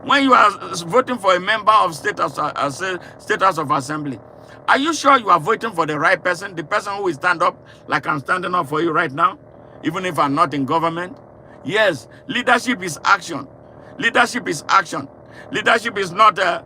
When you are voting for a member of State House of Assembly, are you sure you are voting for the right person, the person who will stand up like I'm standing up for you right now, even if I'm not in government? Yes, leadership is action. Leadership is action. Leadership is not a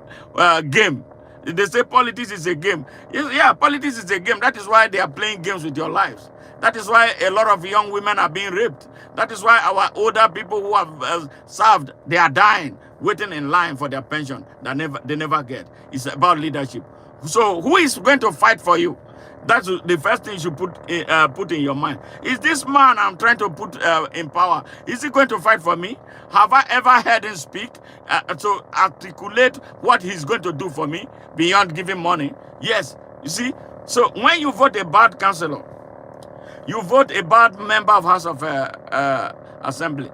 game. They say politics is a game. Yeah, politics is a game. That is why they are playing games with your lives. That is why a lot of young women are being raped. That is why our older people who have served, they are dying, waiting in line for their pension that they never get. It's about leadership. So who is going to fight for you? That's the first thing you should put in your mind. Is this man I'm trying to put in power, is he going to fight for me? Have I ever heard him speak to articulate what he's going to do for me beyond giving money? Yes. You see, so when you vote a bad councillor, you vote a bad member of House of Assembly,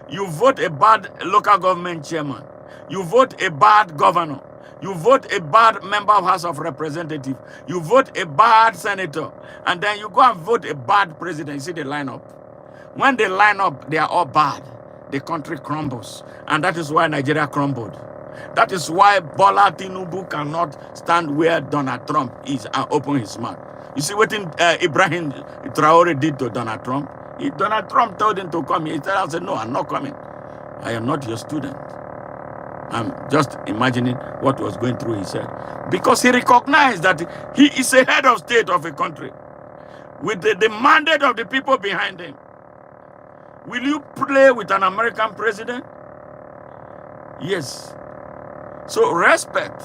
you vote a bad local government chairman, you vote a bad governor, you vote a bad member of House of Representatives, you vote a bad senator, and then you go and vote a bad president. You see the lineup. When they line up, they are all bad. The country crumbles. And that is why Nigeria crumbled. That is why Bola Tinubu cannot stand where Donald Trump is and open his mouth. You see what Ibrahim Traore did to Donald Trump? Donald Trump told him to come. He said, no, I'm not coming. I am not your student. I'm just imagining what was going through his head. Because he recognized that he is a head of state of a country with the mandate of the people behind him. Will you play with an American president? Yes. So respect.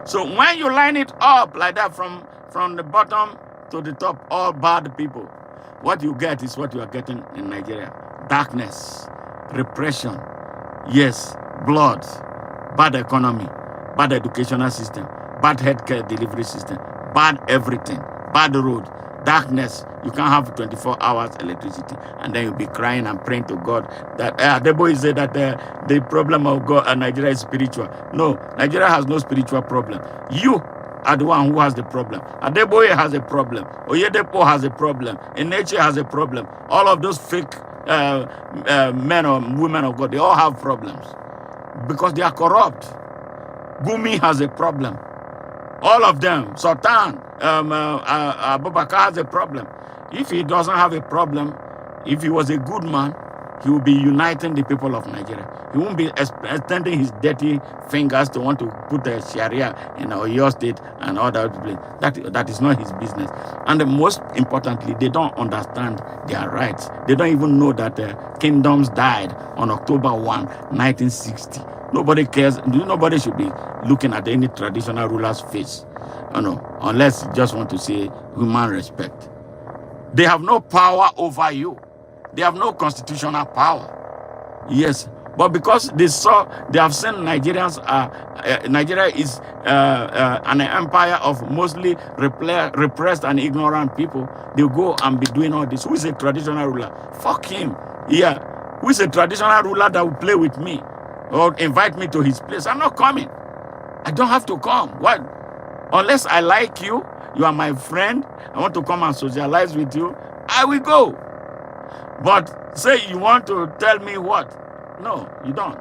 So when you line it up like that from the bottom to the top, all bad people, what you get is what you are getting in Nigeria. Darkness, repression, yes, blood, bad economy, bad educational system, bad healthcare delivery system, bad everything, bad road, darkness. You can't have 24 hours electricity, and then you'll be crying and praying to God that the boy said that the problem of God and Nigeria is spiritual. No, Nigeria has no spiritual problem. You are the one who has the problem. Adeboye has a problem. Oyedepo has a problem. Eneche has a problem. All of those fake men or women of God, they all have problems because they are corrupt. Gumi has a problem. All of them. Sultan, Abubakar has a problem. If he doesn't have a problem, if he was a good man, he will be uniting the people of Nigeria. He won't be extending his dirty fingers to want to put a Sharia in Oyo State and all that place. That is not his business. And most importantly, they don't understand their rights. They don't even know that kingdoms died on October 1, 1960. Nobody cares. Nobody should be looking at any traditional ruler's face, unless you just want to say human respect. They have no power over you. They have no constitutional power. Yes, But because they have seen Nigerians Nigeria is an empire of mostly repressed and ignorant people. They go and be doing all this. Who is a traditional ruler? Fuck him. Yeah. Who is a traditional ruler that will play with me or invite me to his place? I'm not coming. I don't have to come. What? Unless I like you, you are my friend, I want to come and socialize with you, I will go. But say you want to tell me what? No, you don't.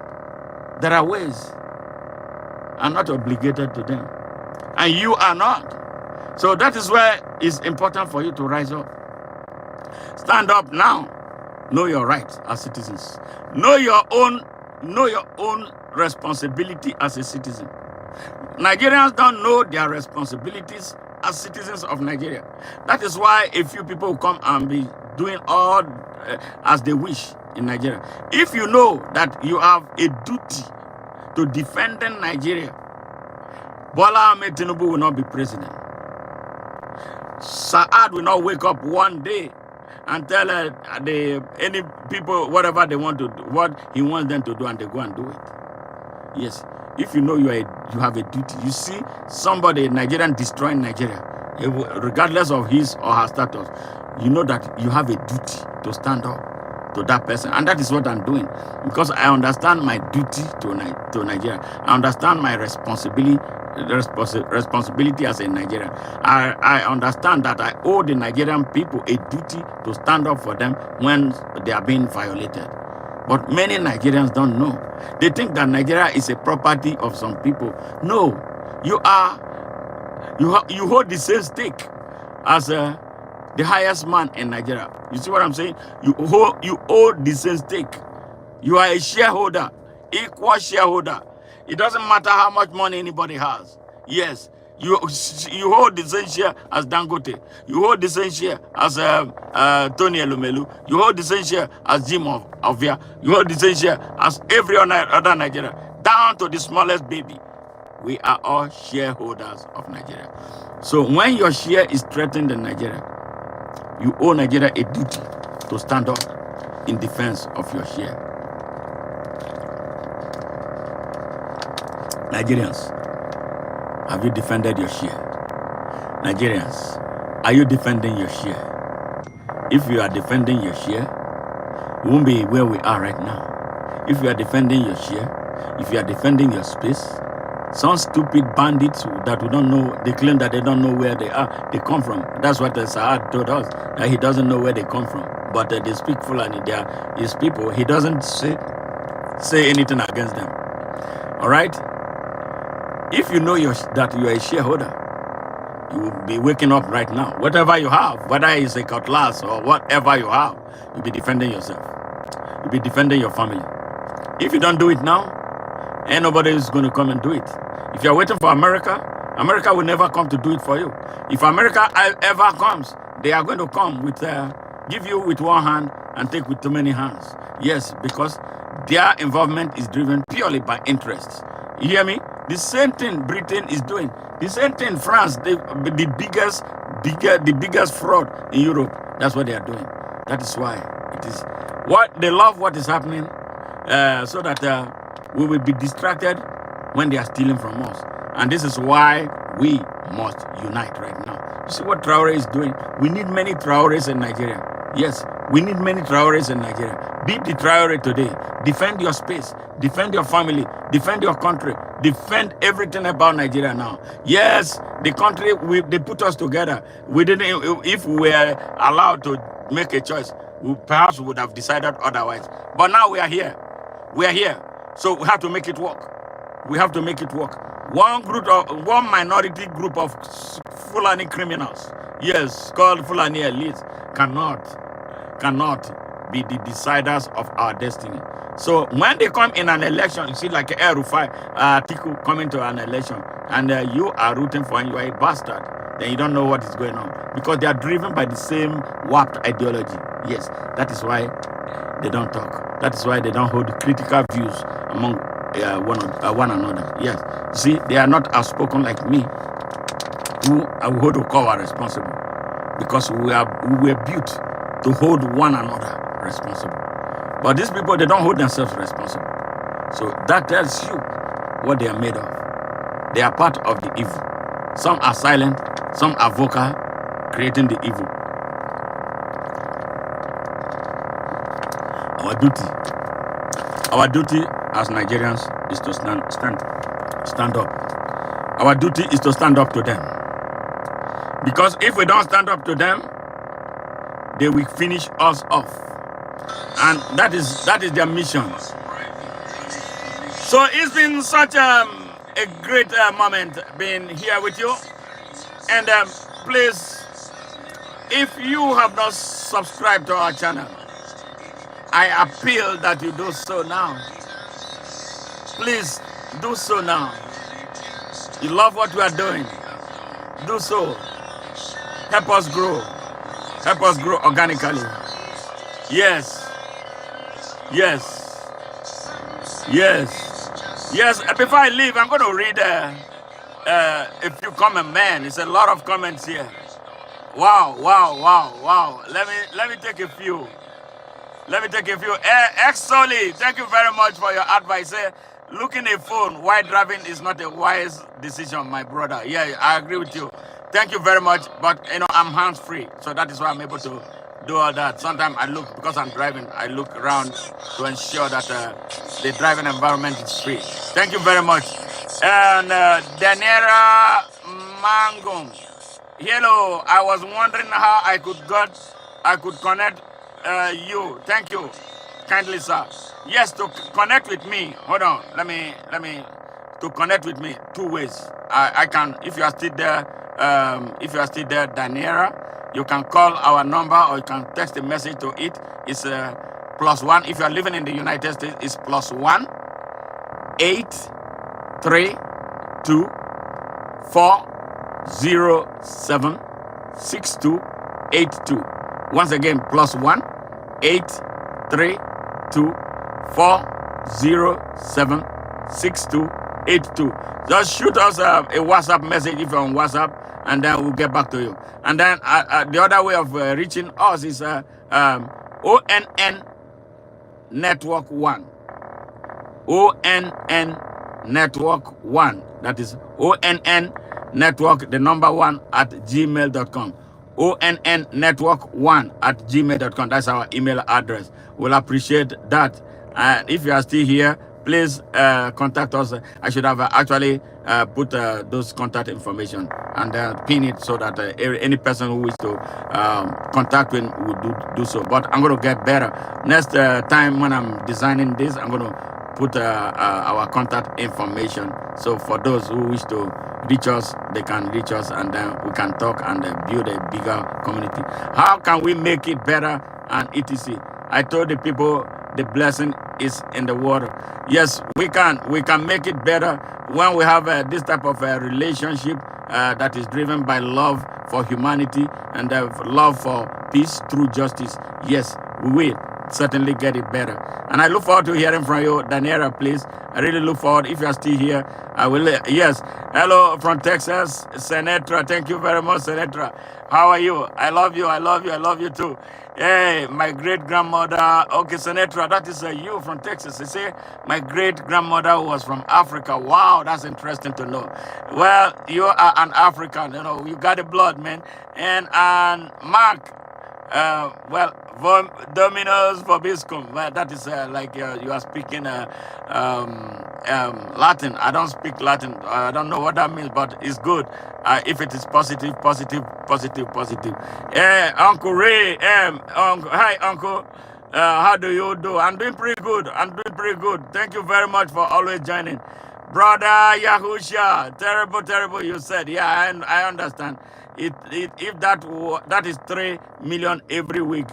There are ways. I'm not obligated to them. And you are not. So that is where it's important for you to rise up. Stand up now. Know your rights as citizens. Know your own responsibility as a citizen. Nigerians don't know their responsibilities as citizens of Nigeria. That is why a few people will come and be doing all as they wish in Nigeria. If you know that you have a duty to defending Nigeria, Bola Ahmed Tinubu will not be president. Saad will not wake up one day and tell any people whatever they want to do, what he wants them to do, and they go and do it. Yes, if you know you have a duty. You see somebody, Nigerian, destroying Nigeria, regardless of his or her status, you know that you have a duty to stand up to that person. And that is what I'm doing, because I understand my duty to Nigeria. I understand my responsibility as a Nigerian. I understand that I owe the Nigerian people a duty to stand up for them when they are being violated. But many Nigerians don't know. They think that Nigeria is a property of some people. No, you hold the same stake as the highest man in Nigeria. You see what I'm saying? You hold the same stake. You are a shareholder, equal shareholder. It doesn't matter how much money anybody has. Yes, you hold the same share as Dangote. You hold the same share as Tony Elumelu. You hold the same share as Jim Ovia. You hold the same share as every other Nigerian, down to the smallest baby. We are all shareholders of Nigeria. So when your share is threatened in Nigeria, you owe Nigeria a duty to stand up in defense of your share. Nigerians, have you defended your share? Nigerians, are you defending your share? If you are defending your share, we won't be where we are right now. If you are defending your share, if you are defending your space, some stupid bandits that we don't know, they claim that they don't know where they come from. That's what Saad told us, that he doesn't know where they come from. But they speak Fulani, they are his people. He doesn't say anything against them. All right? If you know that you are a shareholder, you will be waking up right now. Whatever you have, whether it's a cutlass or whatever you have, you'll be defending yourself. You'll be defending your family. If you don't do it now, ain't nobody is going to come and do it. If you're waiting for America, America will never come to do it for you. If America ever comes, they are going to come with give you with one hand and take with too many hands. Yes, because their involvement is driven purely by interests. You hear me? The same thing Britain is doing. The same thing France, the biggest fraud in Europe. That's what they are doing. That is why it is what they love. What is happening, so that we will be distracted when they are stealing from us. And this is why we must unite right now. You see what Traore is doing? We need many Traores in Nigeria. Yes, we need many Traores in Nigeria. Beat the Traore today. Defend your space. Defend your family. Defend your country. Defend everything about Nigeria now. Yes, the country, they put us together. We didn't. If we were allowed to make a choice, we perhaps would have decided otherwise. But now we are here. We are here. So we have to make it work. We have to make it work. One minority group of Fulani criminals, yes, called Fulani elites, cannot be the deciders of our destiny. So when they come in an election, you see like El-Rufai Atiku coming to an election, and you are rooting for him, you are a bastard, then you don't know what is going on, because they are driven by the same warped ideology. Yes, that is why they don't talk. That is why they don't hold critical views among one another. Yes, you see, they are not outspoken like me, who I would hold to call are responsible, because we were built to hold one another responsible. But these people, they don't hold themselves responsible. So that tells you what they are made of. They are part of the evil. Some are silent, some are vocal, creating the evil. Our duty as Nigerians is to stand up. Our duty is to stand up to them. Because if we don't stand up to them, they will finish us off. And that is their mission. So it's been such a great moment being here with you. And please, if you have not subscribed to our channel, I appeal that you do so now. Please do so now. You love what we are doing. Do so. Help us grow. Help us grow organically. Yes. Yes. Yes. Yes. Before I leave, I'm going to read a few comments. Man, it's a lot of comments here. Wow, wow, wow, wow. Let me take a few. X-Soli, thank you very much for your advice. Looking at a phone while driving is not a wise decision, my brother. Yeah, I agree with you. Thank you very much. But, I'm hands-free. So that is why I'm able to do all that. Sometimes I look, because I'm driving, I look around to ensure that the driving environment is free. Thank you very much. And Danera Mangum. Hello, I was wondering how I could connect you. Thank you kindly, sir. Yes, to connect with me. Hold on. Let me to connect with me 2 ways. I can, if you are still there, Daniela, you can call our number or you can text a message to it. It's +1. If you are living in the United States, it's +1 832 407 6282. Once again, +1 832 407 6282. Just shoot us a WhatsApp message if you're on WhatsApp, and then we'll get back to you. And then the other way of reaching us is ONN Network 1. ONN Network 1. That is ONN Network, the number 1 at gmail.com. ONN Network 1 at gmail.com. That's our email address. We'll appreciate that. And if you are still here, please contact us. I should have actually put those contact information and pin it so that any person who wishes to contact me will do so. But I'm going to get better. Next time when I'm designing this, I'm going to put our contact information. So for those who wish to reach us, they can reach us, and then we can talk and build a bigger community. How can we make it better and etc.? I told the people the blessing is in the water. Yes, we can make it better when we have this type of relationship that is driven by love for humanity and love for peace through justice. Yes, we will certainly get it better. And I look forward to hearing from you, Daniela, please. I really look forward. If you are still here, I will. Yes. Hello from Texas, Senator. Thank you very much, Senator. How are you? I love you. I love you. I love you too. Hey, my great-grandmother. Okay, Senator, that is you from Texas. You see, my great-grandmother was from Africa. Wow, that's interesting to know. Well, you are an African. You got the blood, man. And Mark, well, Dominos Vobiscum. Well, that is like you are speaking Latin. I don't speak Latin. I don't know what that means, but it's good. If it is positive, positive, positive, positive. Uncle Ray, hi, Uncle. How do you do? I'm doing pretty good. Thank you very much for always joining. Brother Yahusha, terrible, you said. Yeah, I understand. If that is 3 million every week,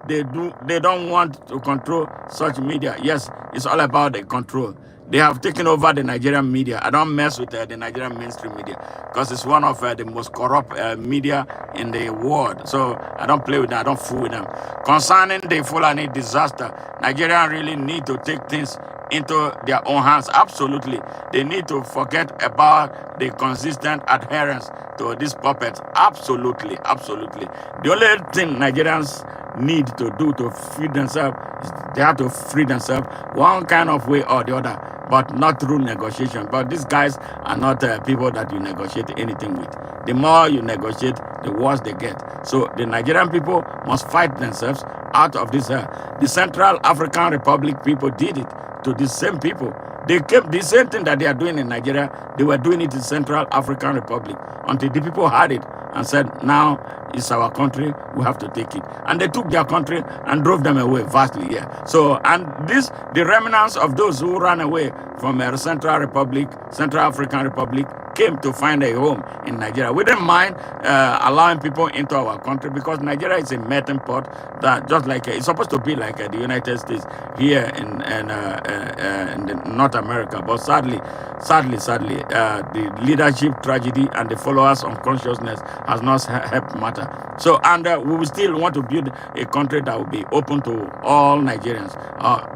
they don't want to control such media. Yes, it's all about the control. They have taken over the Nigerian media. I don't mess with the Nigerian mainstream media because it's one of the most corrupt media in the world. So I don't play with them. I don't fool with them. Concerning the Fulani disaster, Nigerians really need to take things into their own hands. Absolutely. They need to forget about the consistent adherence to these puppets. Absolutely. The only thing Nigerians need to do to free themselves is they have to free themselves one kind of way or the other. but not through negotiation. But these guys are not people that you negotiate anything with. The more you negotiate, the worse they get. So the Nigerian people must fight themselves out of this. The Central African Republic people did it to the same people. They kept the same thing that they are doing in Nigeria. They were doing it in Central African Republic until the people had it and said, now it's our country, we have to take it. And they took their country and drove them away vastly, yeah. So, and this, the remnants of those who ran away from Central African Republic, came to find a home in Nigeria. We didn't mind allowing people into our country because Nigeria is a melting pot that just like, it's supposed to be like the United States here in North America. But sadly, the leadership tragedy and the followers' unconsciousness has not helped matter. So, and we will still want to build a country that will be open to all Nigerians,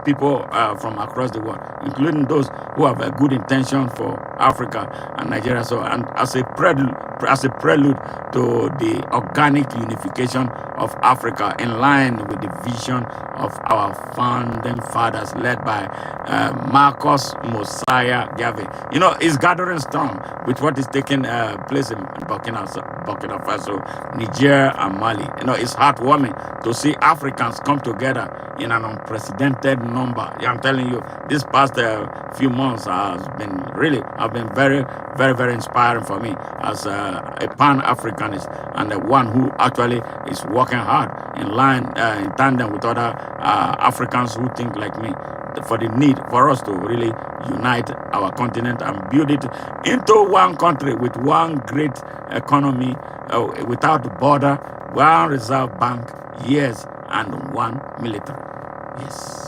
people from across the world, including those who have a good intention for Africa and Nigeria. So, and as a prelude to the organic unification of Africa, in line with the vision of our founding fathers, led by Marcus Mosiah Garvey. You know, it's gathering storm with what is taking place in Burkina Faso, Niger, and Mali. You know, it's heartwarming to see Africans come together in an unprecedented number. Yeah, I'm telling you, this past few months have been very, very, very inspiring for me as a Pan-Africanist and the one who actually is working hard in tandem with other Africans who think like me, for the need for us to really unite our continent and build it into one country with one great economy, without border, one reserve bank, yes, and one military. Yes.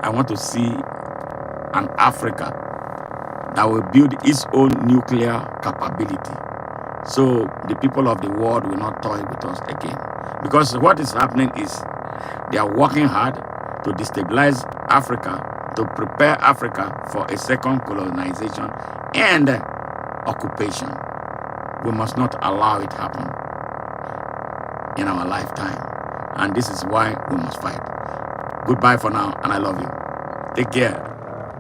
I want to see an Africa that will build its own nuclear capability, so the people of the world will not toy with us again. Because what is happening is they are working hard to destabilize Africa, to prepare Africa for a second colonization and occupation. We must not allow it happen in our lifetime. And this is why we must fight. Goodbye for now, and I love you. Take care.